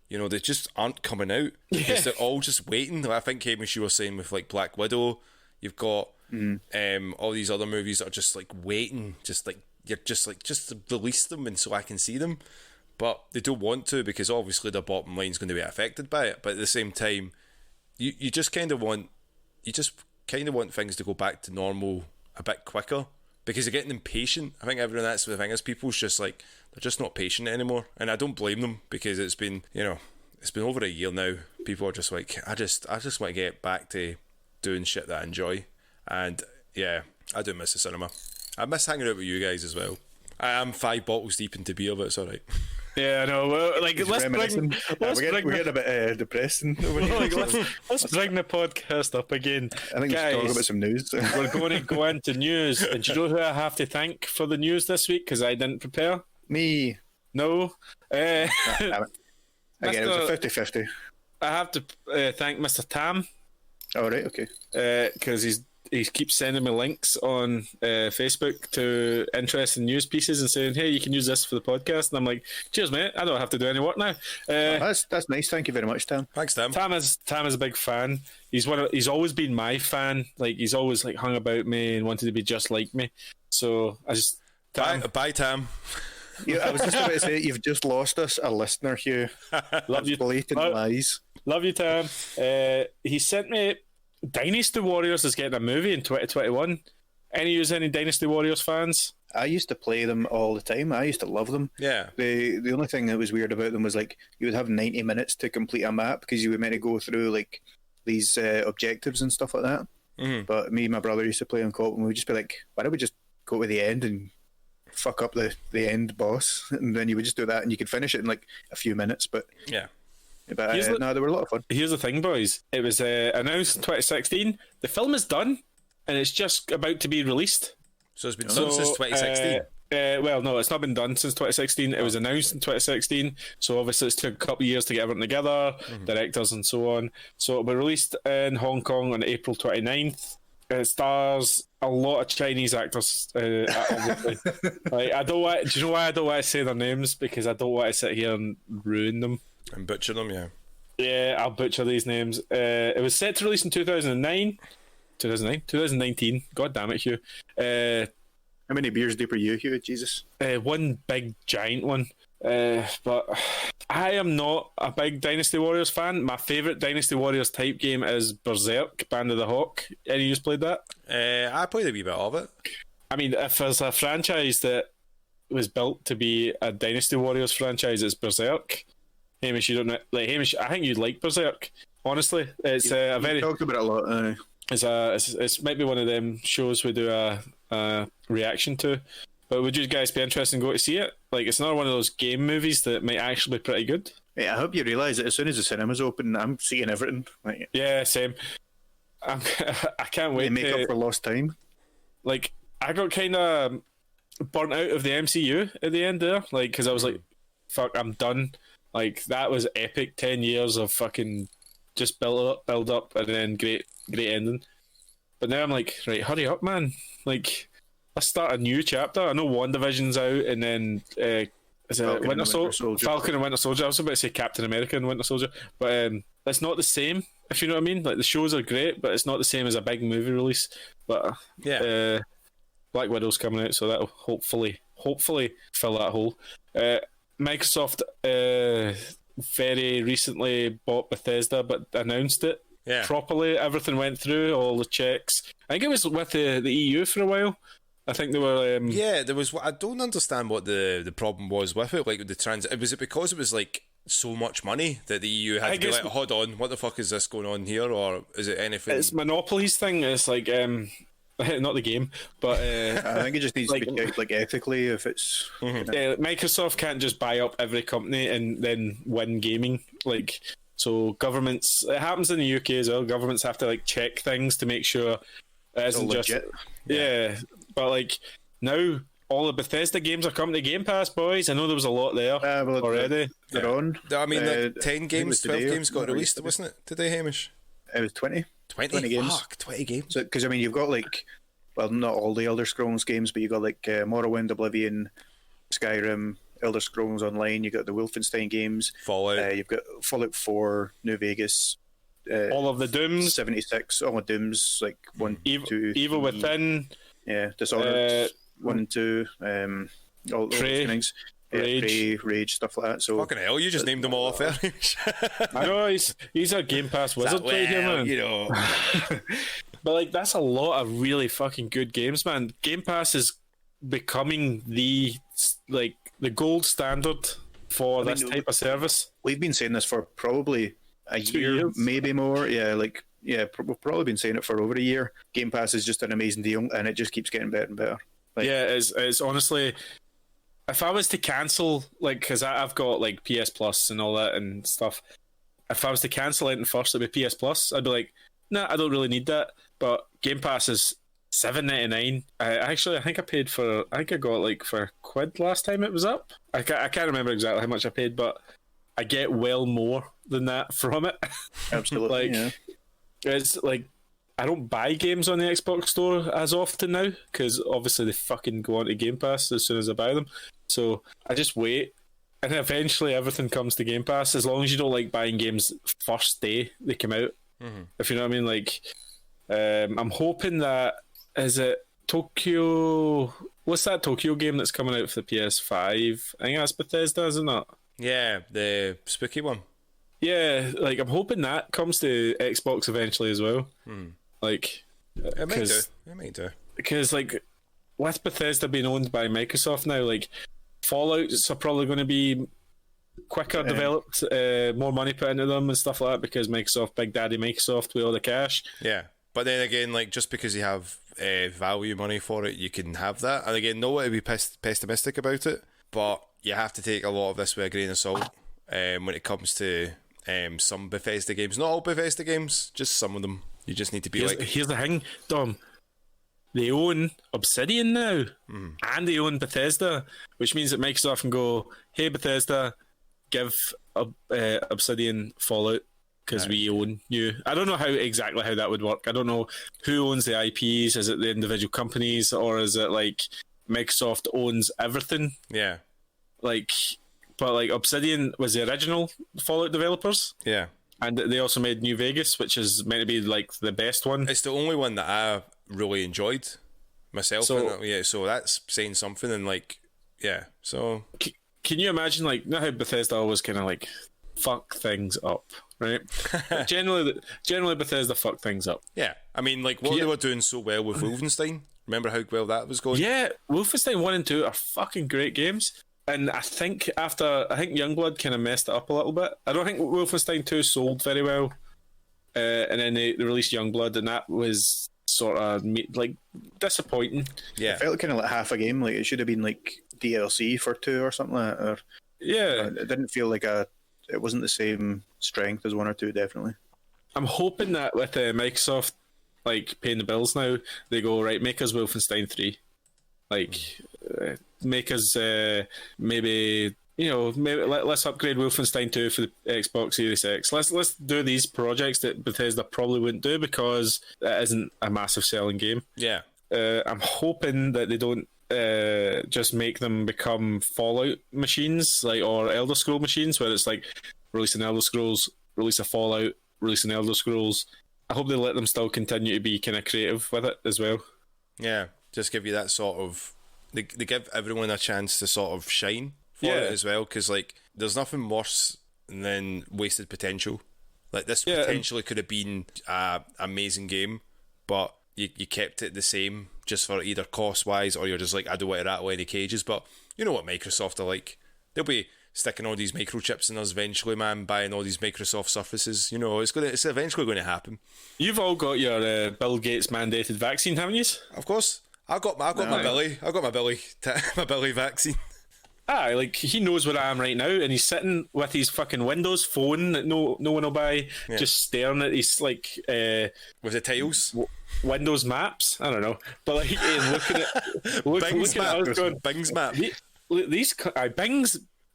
you know, they just aren't coming out because they're all just waiting. Like, I think Hamish, you were saying with like Black Widow, you've got all these other movies that are just like waiting, just to release them and so I can see them, but they don't want to because obviously their bottom line's going to be affected by it. But at the same time, you just kind of want things to go back to normal a bit quicker. Because they're getting impatient. I think everyone, that's the thing, is people's just like, they're just not patient anymore. And I don't blame them because it's been, you know, it's been over a year now. People are just like, I just want to get back to doing shit that I enjoy. And yeah, I do miss the cinema. I miss hanging out with you guys as well. I am 5 bottles deep into beer, but it's alright. Yeah, I know. Well, like, let's bring we're getting a bit depressing over here. Like, let's bring the podcast up again. I think we should talk about some news. We're going to go into news. And do you know who I have to thank for the news this week? Because I didn't prepare. Me. No. Again, it was a 50-50. I have to thank Mr. Tam. All right, okay. Because he keeps sending me links on Facebook to interesting news pieces and saying, hey, you can use this for the podcast. And I'm like, cheers, mate. I don't have to do any work now. That's nice. Thank you very much, Tam. Thanks, Tam. Tam is a big fan. He's always been my fan. Like, he's always like hung about me and wanted to be just like me. So I just Bye, Tam. Yeah, I was just about to say, you've just lost us a listener, Hugh. Love you. Blatant lies. Love you, Tam. He sent me Dynasty Warriors is getting a movie in 2021. Any Dynasty Warriors fans? I used to play them all the time. I used to love them. Yeah. The only thing that was weird about them was like you would have 90 minutes to complete a map because you were meant to go through like these objectives and stuff like that. Mm-hmm. But me and my brother used to play on co-op and we'd just be like, why don't we just go to the end and fuck up the end boss? And then you would just do that and you could finish it in like a few minutes. But yeah. But no, they were a lot of fun. Here's the thing, boys. It was announced in 2016. The film is done, and it's just about to be released. So it's been done since 2016? Well, no, it's not been done since 2016. It was announced in 2016, so obviously it's took a couple of years to get everything together, directors and so on. So it'll be released in Hong Kong on April 29th. It stars a lot of Chinese actors. Obviously. Like, do you know why I don't want to say their names? Because I don't want to sit here and ruin them. And butcher them, yeah. Yeah, I'll butcher these names. It was set to release in 2019. God damn it, Hugh. How many beers deep are you, Hugh? Jesus. One big giant one. But I am not a big Dynasty Warriors fan. My favourite Dynasty Warriors type game is Berserk, Band of the Hawk. Any of you played that? I played a wee bit of it. I mean, if there's a franchise that was built to be a Dynasty Warriors franchise, it's Berserk. Hamish, you don't know, like Hamish. I think you'd like Berserk. Honestly, it's a very talked about it a lot. It's maybe one of them shows we do a reaction to. But would you guys be interested in going to see it? Like, it's another one of those game movies that might actually be pretty good. Yeah, I hope you realise that as soon as the cinemas open, I'm seeing everything. Like, yeah, same. I can't wait. They make up for lost time. Like, I got kind of burnt out of the MCU at the end there, like, because I was like, "Fuck, I'm done." Like, that was epic. 10 years of fucking just build up, and then great ending. But now I'm like, right, hurry up, man. Like, let's start a new chapter. I know WandaVision's out, and then is it Winter Soldier? Falcon and Winter Soldier. I was about to say Captain America and Winter Soldier, but it's not the same. If you know what I mean. Like, the shows are great, but it's not the same as a big movie release. But yeah, Black Widow's coming out, so that'll hopefully fill that hole. Microsoft very recently bought Bethesda, but announced it properly. Everything went through, all the checks. I think it was with the EU for a while. I think they were. There was. I don't understand what the problem was with it. Like with the was it because it was like so much money that the EU had to be like, hold on, what the fuck is this going on here, or is it anything? It's monopolies thing. It's like not the game, but I think it just needs to be checked like ethically if it's. Microsoft can't just buy up every company and then win gaming. Like, so governments. It happens in the UK as well. Governments have to like check things to make sure it isn't just. Yeah, but like now all the Bethesda games are coming to Game Pass, boys. I know there was a lot there already. They're on. I mean, like 10 I games, 12 today games got released, wasn't it, today, Hamish? It was 20. 20 games. Fuck, 20 games. Because, I mean, you've got, like, well, not all the Elder Scrolls games, but you've got, like, Morrowind, Oblivion, Skyrim, Elder Scrolls Online, you've got the Wolfenstein games. Fallout. You've got Fallout 4, New Vegas. All of the Dooms. 76, all the Dooms, like 1, 2, Evil 3, Within. Yeah, Dishonored, 1 and 2. All those things. Rage, stuff like that. So fucking hell, you just named them all off there. I know, he's a Game Pass wizard right here, man. You know. But like, that's a lot of really fucking good games, man. Game Pass is becoming the gold standard for this type of service. We've been saying this for probably a 2 year, years. maybe more. We've probably been saying it for over a year. Game Pass is just an amazing deal, and it just keeps getting better and better. Like, Yeah, it's honestly, if I was to cancel, like, because I've got like PS Plus and all that and stuff, if I was to cancel it first, it'd be PS Plus. I'd be like, nah, I don't really need that. But Game Pass is $7.99. I think I got like for £1 last time it was up. I can't remember exactly how much I paid, but I get well more than that from it. absolutely. Like, it's like, I don't buy games on the Xbox store as often now because obviously they fucking go onto Game Pass as soon as I buy them. So I just wait, and eventually everything comes to Game Pass. As long as you don't like buying games first day they come out, if you know what I mean. Like, I'm hoping that is it Tokyo. What's that Tokyo game that's coming out for the PS5? I think that's Bethesda, is it not? Yeah, the spooky one. Yeah, like I'm hoping that comes to Xbox eventually as well. Like, It might do. Because like with Bethesda being owned by Microsoft now, like Fallouts are probably going to be quicker developed, more money put into them and stuff like that because Microsoft, Big Daddy Microsoft, with all the cash. Yeah, but then again, like just because you have value money for it, you can have that. And again, no way to be pessimistic about it, but you have to take a lot of this with a grain of salt when it comes to some Bethesda games. Not all Bethesda games, just some of them. You just need to be Here's the thing, Dom. They own Obsidian now, and they own Bethesda, which means that Microsoft can go, hey, Bethesda, give Obsidian Fallout, because we own you. I don't know exactly how that would work. I don't know who owns the IPs. Is it the individual companies, or is it like Microsoft owns everything? Yeah. Like, but like Obsidian was the original Fallout developers. Yeah. And they also made New Vegas, which is meant to be like the best one. It's the only one that I really enjoyed myself. So that's saying something. And like, yeah. So can you imagine, like, not how Bethesda always kind of like fuck things up, right? generally Bethesda fuck things up. Yeah, I mean, like what they were doing so well with Wolfenstein. Remember how well that was going? Yeah, Wolfenstein 1 and 2 are fucking great games. And I think Youngblood kind of messed it up a little bit. I don't think Wolfenstein 2 sold very well. And then they released Youngblood, and that was sort of like disappointing. Yeah, it felt kind of like half a game. Like it should have been like DLC for 2 or something like that. It didn't feel like it wasn't the same strength as 1 or 2, definitely. I'm hoping that with Microsoft like paying the bills now, they go, right, make us Wolfenstein 3. Like, make us maybe let's upgrade Wolfenstein 2 for the Xbox Series X. Let's do these projects that Bethesda probably wouldn't do because it isn't a massive selling game. Yeah. I'm hoping that they don't just make them become Fallout machines, like, or Elder Scroll machines, where it's like release an Elder Scrolls, release a Fallout, release an Elder Scrolls. I hope they let them still continue to be kind of creative with it as well. Yeah, just give you that sort of... They give everyone a chance to sort of shine for it as well, because like there's nothing worse than wasted potential. Like this potentially could have been an amazing game, but you kept it the same just for either cost wise, or you're just like, I don't want to rattle any cages. But you know what Microsoft are like. They'll be sticking all these microchips in us eventually, man, buying all these Microsoft Surfaces. You know, it's eventually going to happen. You've all got your Bill Gates mandated vaccine, haven't you? Of course. I got my Billy vaccine. like he knows where I am right now, and he's sitting with his fucking Windows phone that no one will buy, just staring at his like with the tiles, Windows maps. I don't know, but like looking at looking at us going, Bing's map. These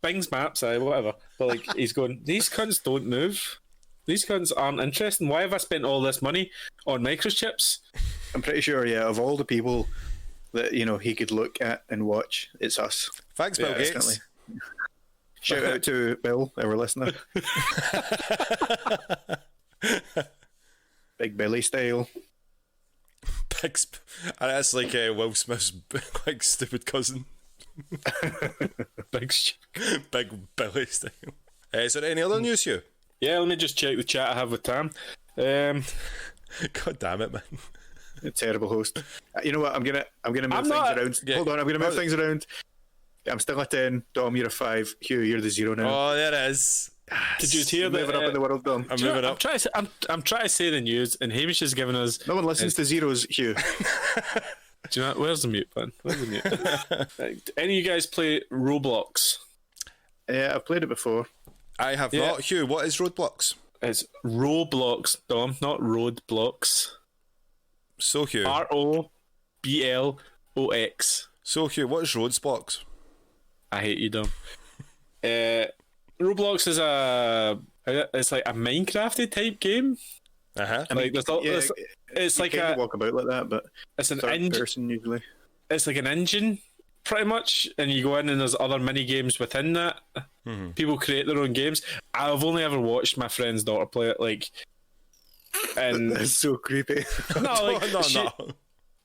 Bing's maps, whatever. But like he's going, these cunts don't move. These cunts aren't interesting. Why have I spent all this money on microchips? I'm pretty sure, of all the people that he could look at and watch, it's us. Thanks, Bill Gates. Instantly. Shout out to Bill, our listener. Big Billy style. And that's like Will Smith's like stupid cousin. Big Billy style. Is there any other news, Hugh? Yeah, let me just check the chat I have with Tam. God damn it, man! A terrible host. You know what? I'm gonna move things around. Yeah. Hold on, I'm gonna move things around. I'm still at 10. Dom, you're a 5. Hugh, you're the 0 now. Oh, there it is. Did you hear that? Moving up in the world, Dom. I'm moving up. I'm trying to say the news, and Hamish has given us. No one listens to zeros, Hugh. Do you know where's the mute button? Where's the mute? Any of you guys play Roblox? Yeah, I've played it before. I have not. Hugh, what is Roadblocks? It's Roblox, Dom, not Roadblocks. So, Hugh. ROBLOX. So, Hugh, what is Roadblocks? I hate you, Dom. Roblox is it's like a Minecrafty type game. Like it's like a walk about like that, but it's an engine. Person usually. It's like an engine, pretty much, and you go in and there's other mini games within that. Mm-hmm. People create their own games. I've only ever watched my friend's daughter play it, like, and it's so creepy. No,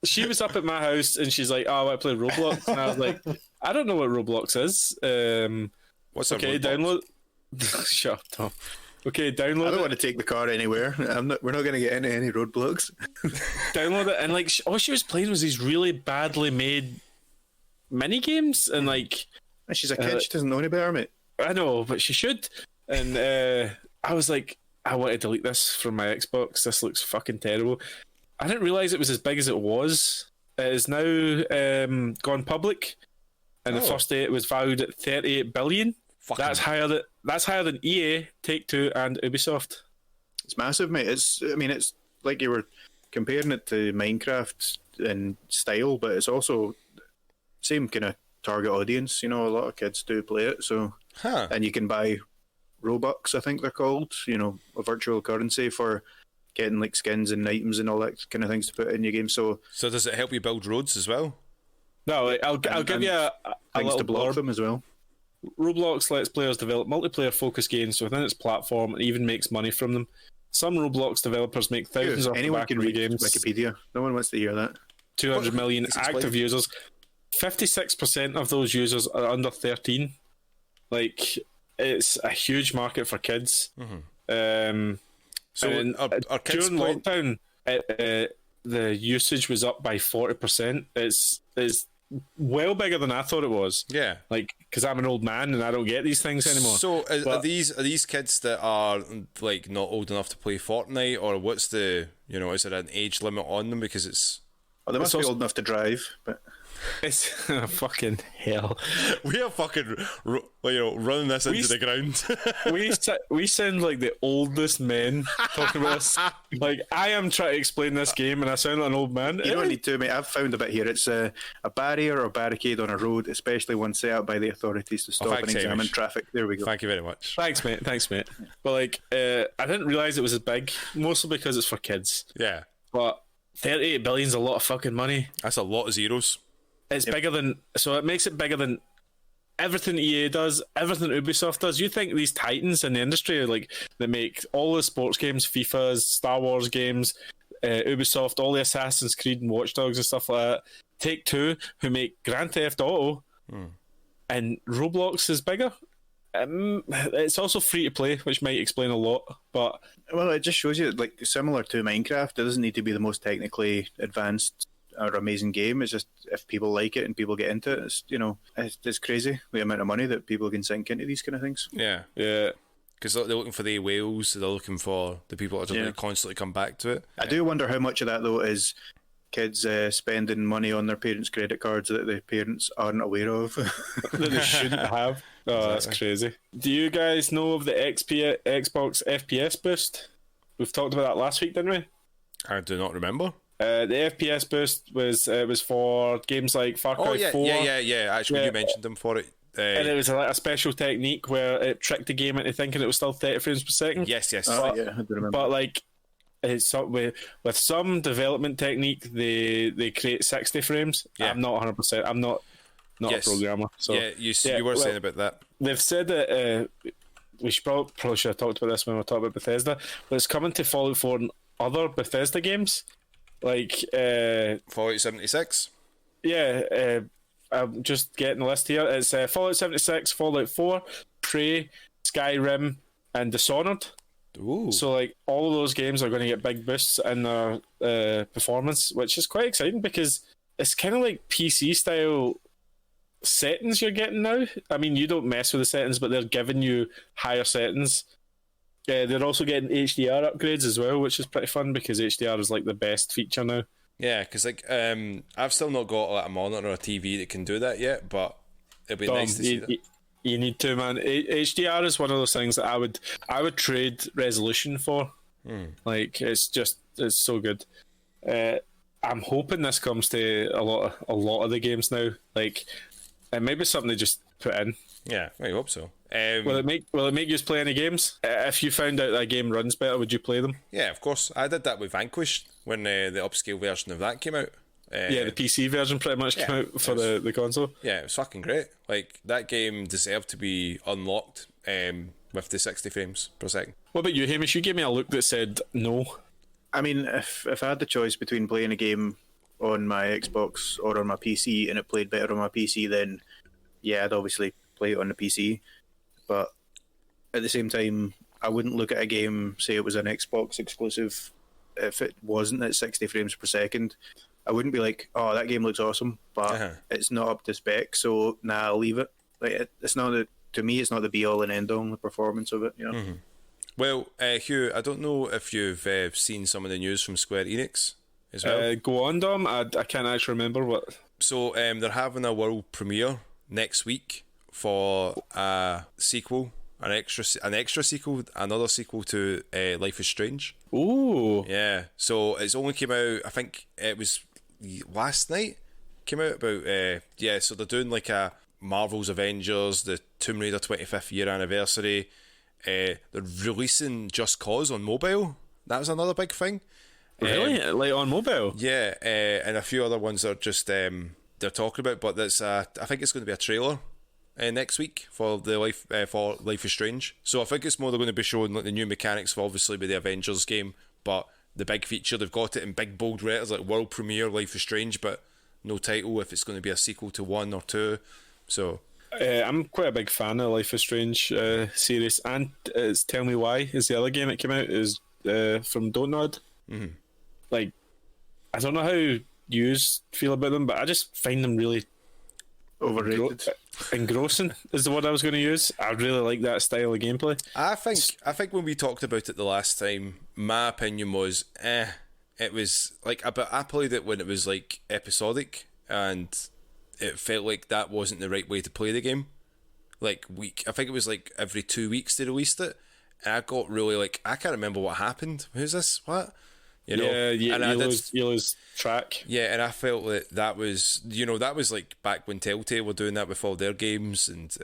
she was up at my house and she's like, "Oh, I want to play Roblox," and I was like, "I don't know what Roblox is." What's okay? Download. Shut up, Tom. Okay, download. I don't want to take the car anywhere. We're not going to get into any roadblocks. Download it, and like all she was playing was these really badly made mini games, and like she's a kid. She doesn't know any better, mate. I know, but she should. And I was like, I want to delete this from my Xbox. This looks fucking terrible. I didn't realize it was as big as it was. It is now gone public, and the first day it was valued at 38 billion. That's higher than EA, Take-Two, and Ubisoft. It's massive, mate. It's like you were comparing it to Minecraft in style, but it's also same kind of target audience. A lot of kids do play it, so and you can buy Robux, I think they're called. A virtual currency for getting like skins and items and all that kind of things to put in your game. So does it help you build roads as well? No, I'll give you a things little to block blurb. them as well. Roblox lets players develop multiplayer-focused games within its platform and even makes money from them. Some Roblox developers make thousands of anyone can read games. Wikipedia. No one wants to hear that. 200 million active users. 56% of those users are under 13. Like, it's a huge market for kids. Mm-hmm. Our kids during lockdown, the usage was up by 40%. It's well bigger than I thought it was. Yeah, like because I'm an old man and I don't get these things anymore. So are these kids that are like not old enough to play Fortnite, or what's the is there an age limit on them? Because it's they must be old enough to drive, but it's fucking hell. We are fucking running this into the ground. we sound like the oldest men talking about this. Like I am trying to explain this game and I sound like an old man. You don't need to, mate. I've found a bit here. It's a barrier or barricade on a road, especially one set up by the authorities to stop and examine traffic. There we go. Thank you very much. Thanks, mate. But like, I didn't realise it was as big, mostly because it's for kids. Yeah. But 38 billion is a lot of fucking money. That's a lot of zeros. It's bigger than, so it makes it bigger than everything EA does, everything Ubisoft does. You think these titans in the industry are like that make all the sports games, FIFAs, Star Wars games, Ubisoft, all the Assassin's Creed and Watch Dogs and stuff like that. Take-Two, who make Grand Theft Auto, and Roblox is bigger. It's also free to play, which might explain a lot. But well, it just shows you, like, similar to Minecraft, it doesn't need to be the most technically advanced or amazing game. It's just if people like it and people get into it, it's crazy the amount of money that people can sink into these kind of things. Yeah. Because they're looking for the whales, they're looking for the people that are going to constantly come back to it. I do wonder how much of that though is kids spending money on their parents' credit cards that the parents aren't aware of. That they shouldn't have. Oh, that's crazy. Do you guys know of the Xbox FPS boost? We've talked about that last week, didn't we? I do not remember. The FPS boost was for games like Far Cry 4. Yeah. Actually, you mentioned them for it. And it was like a special technique where it tricked the game into thinking it was still 30 frames per second. Yes. Oh, yeah, I do remember. But like, it's with some development technique, they create 60 frames. Yeah. I'm not 100%. I'm not a programmer. So yeah, you were saying about that. They've said that we should probably should have talked about this when we were talking about Bethesda, but it's coming to Fallout 4 and other Bethesda games, like Fallout 76. Yeah, I'm just getting the list here. It's Fallout 76, Fallout 4, Prey, Skyrim, and Dishonored. Ooh. So like all of those games are going to get big boosts in their performance, which is quite exciting because it's kind of like PC style settings you're getting now. I mean, you don't mess with the settings, but they're giving you higher settings. They're also getting HDR upgrades as well, which is pretty fun because HDR is like the best feature now. Yeah, because like I've still not got like a monitor or a TV that can do that yet, but it'd be nice to see that. You need to, man. HDR is one of those things that I would trade resolution for. Like it's so good. I'm hoping this comes to a lot of the games now. Like, and maybe something they just put in. Yeah, I hope so. Will it make you play any games? If you found out that a game runs better, would you play them? Yeah, of course. I did that with Vanquish when the upscale version of that came out. The PC version pretty much came out for the console. Yeah, it was fucking great. Like, that game deserved to be unlocked with the 60 frames per second. What about you, Hamish? You gave me a look that said no. I mean, if I had the choice between playing a game on my Xbox or on my PC and it played better on my PC, then yeah, I'd obviously play it on the PC. But at the same time, I wouldn't look at a game, say it was an Xbox exclusive, if it wasn't at 60 frames per second. I wouldn't be like, oh, that game looks awesome, but it's not up to spec, so I'll leave it. Like, it's not to me, it's not the be all and end all, the performance of it, you know. Mm-hmm. Well, Hugh, I don't know if you've seen some of the news from Square Enix as well. Go on, Dom. I can't actually remember what. So they're having a world premiere next week for a sequel, an extra sequel, another sequel to Life is Strange. Ooh. Yeah. So it's only came out, I think it was last night. Came out about so they're doing like a Marvel's Avengers, the Tomb Raider 25th year anniversary. They're releasing Just Cause on mobile. That was another big thing. Really? Like on mobile? Yeah, and a few other ones are just they're talking about, but that's I think it's going to be a trailer next week for Life is Strange. So I think it's more they're going to be showing like the new mechanics for obviously with the Avengers game, but the big feature they've got it in big bold letters like world premiere Life is Strange, but no title if it's going to be a sequel to 1 or 2. So I'm quite a big fan of Life is Strange series, and it's Tell Me Why is the other game that came out is from Don't Nod. Mm-hmm. Like, I don't know how you feel about them, but I just find them really Overrated. Engrossing is the word I was going to use. I really like that style of gameplay. I think when we talked about it the last time, my opinion was it was like I played it when it was like episodic, and it felt like that wasn't the right way to play the game. Like I think it was like every 2 weeks they released it, and I got really like I can't remember what happened. Who's this? What? You know? Yeah, and you lose track. Yeah, and I felt that was that was like back when Telltale were doing that with all their games, and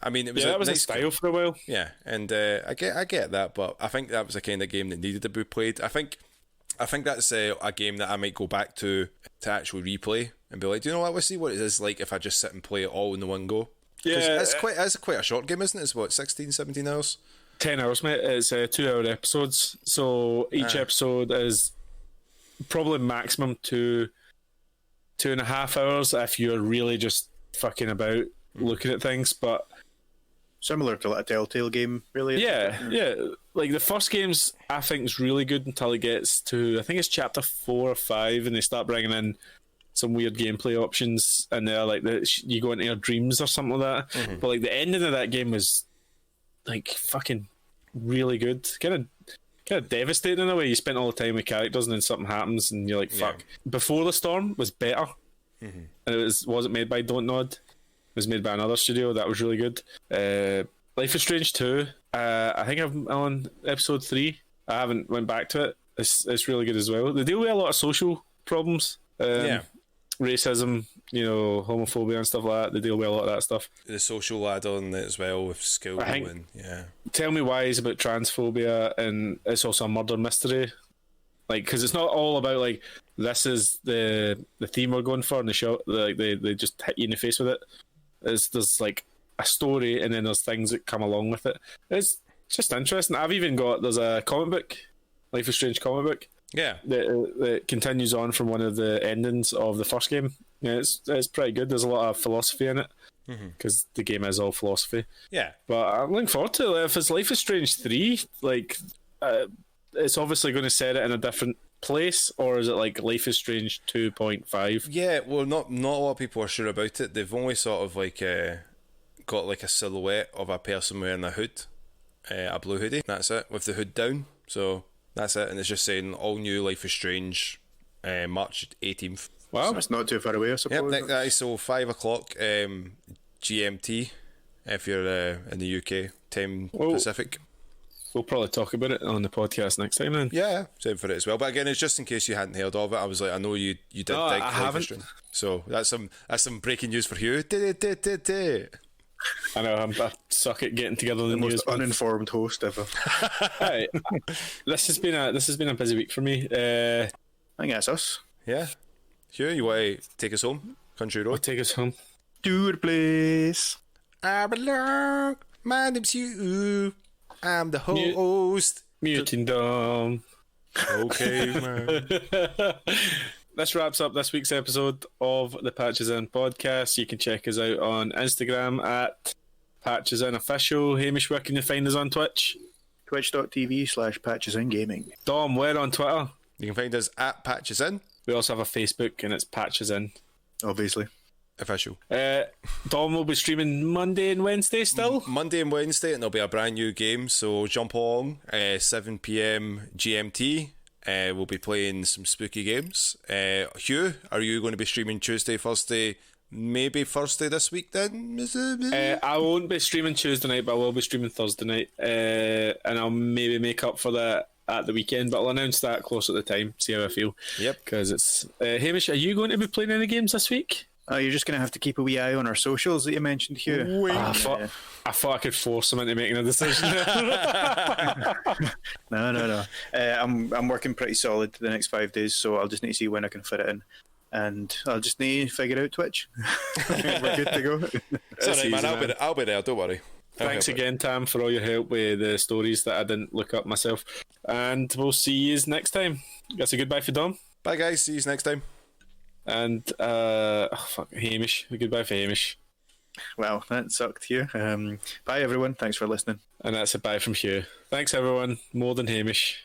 I mean it was that was nice a style for a while. Yeah, and I get that, but I think that was a kind of game that needed to be played. I think that's a game that I might go back to actually replay and be like, do you know what? Let's see what it is like if I just sit and play it all in the one go. Yeah, it's quite a short game, isn't it? It's what 16, 17 hours. 10 hours, mate. It's 2-hour episodes, so each episode is probably maximum 2.5 hours if you're really just fucking about looking at things. But similar to like a Telltale game, really. Yeah. Like the first game's I think is really good until it gets to I think it's chapter 4 or 5, and they start bringing in some weird gameplay options, and they're like you go into your dreams or something like that. Mm-hmm. But like the ending of that game was like fucking really good. Kind kind of devastating in a way. You spent all the time with characters and then something happens and you're like, fuck. Before the Storm was better, and it wasn't made by Don't Nod. It was made by another studio. That was really good. Life is Strange 2. I think I'm on episode 3. I haven't went back to it. It's really good as well. They deal with a lot of social problems. Racism, homophobia and stuff like that. They deal with a lot of that stuff. The social ladder on it as well with skill and Tell Me Why is about transphobia, and it's also a murder mystery. Like, because it's not all about like this is the theme we're going for in the show. Like they just hit you in the face with it. There's like a story, and then there's things that come along with it. It's just interesting. There's a comic book, Life is Strange comic book. Yeah, that continues on from one of the endings of the first game. Yeah, it's pretty good. There's a lot of philosophy in it because the game is all philosophy. Yeah, but I'm looking forward to it. If it's Life is Strange 3, like it's obviously going to set it in a different place, or is it like Life is Strange 2.5? Yeah, well, not a lot of people are sure about it. They've only sort of like got like a silhouette of a person wearing a hood, a blue hoodie. That's it, with the hood down. So that's it, and it's just saying all new Life is Strange, March 18th. Wow, that's not too far away, I suppose. Yep, that is so 5 o'clock GMT if you're in the UK, time Pacific. We'll probably talk about it on the podcast next time then. Yeah, same for it as well. But again, it's just in case you hadn't heard of it. I was like, I know you did. No, dig I Life is haven't. Strange. So that's some breaking news for Hugh. I know I suck at getting together the most news. uninformed host ever. Right. This has been a busy week for me. I think that's us. Yeah, Hugh, you want to take us home? Country Road. Take us home. To the place I belong. My name's Hugh. I'm the host. Muting Dom. Okay, man. This wraps up this week's episode of the Patches In podcast. You can check us out on Instagram at Patches In Official. Hamish, where can you find us on Twitch? Twitch.tv/patchesingaming. Dom, where on Twitter? You can find us at Patches In We also have a Facebook, and it's Patches In. Obviously. Official. Dom will be streaming Monday and Wednesday still. Monday and Wednesday, and there'll be a brand new game. So jump on 7 p.m. GMT. We'll be playing some spooky games. Hugh, are you going to be streaming Tuesday, Thursday, maybe Thursday this week then? I won't be streaming Tuesday night, but I will be streaming Thursday night. And I'll maybe make up for that at the weekend, but I'll announce that close at the time, see how I feel. Yep. Because it's... Hamish, are you going to be playing any games this week? You're just going to have to keep a wee eye on our socials that you mentioned, Hugh. I thought I could force him into making a decision. No. I'm working pretty solid the next 5 days, so I'll just need to see when I can fit it in. And I'll just need to figure out Twitch. We're good to go. Sorry, man. I'll be there, don't worry. Thanks again, Tam, for all your help with the stories that I didn't look up myself. And we'll see you next time. That's a goodbye for Dom. Bye, guys. See you next time. And Hamish. Goodbye for Hamish. Well, that sucked here. Bye, everyone. Thanks for listening. And that's a bye from Hugh. Thanks, everyone. More than Hamish.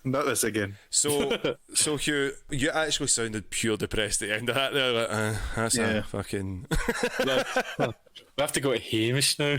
Not this again. So Hugh, you actually sounded pure depressed at the end of that. There, like, that's a fucking. We have to go to Hamish now.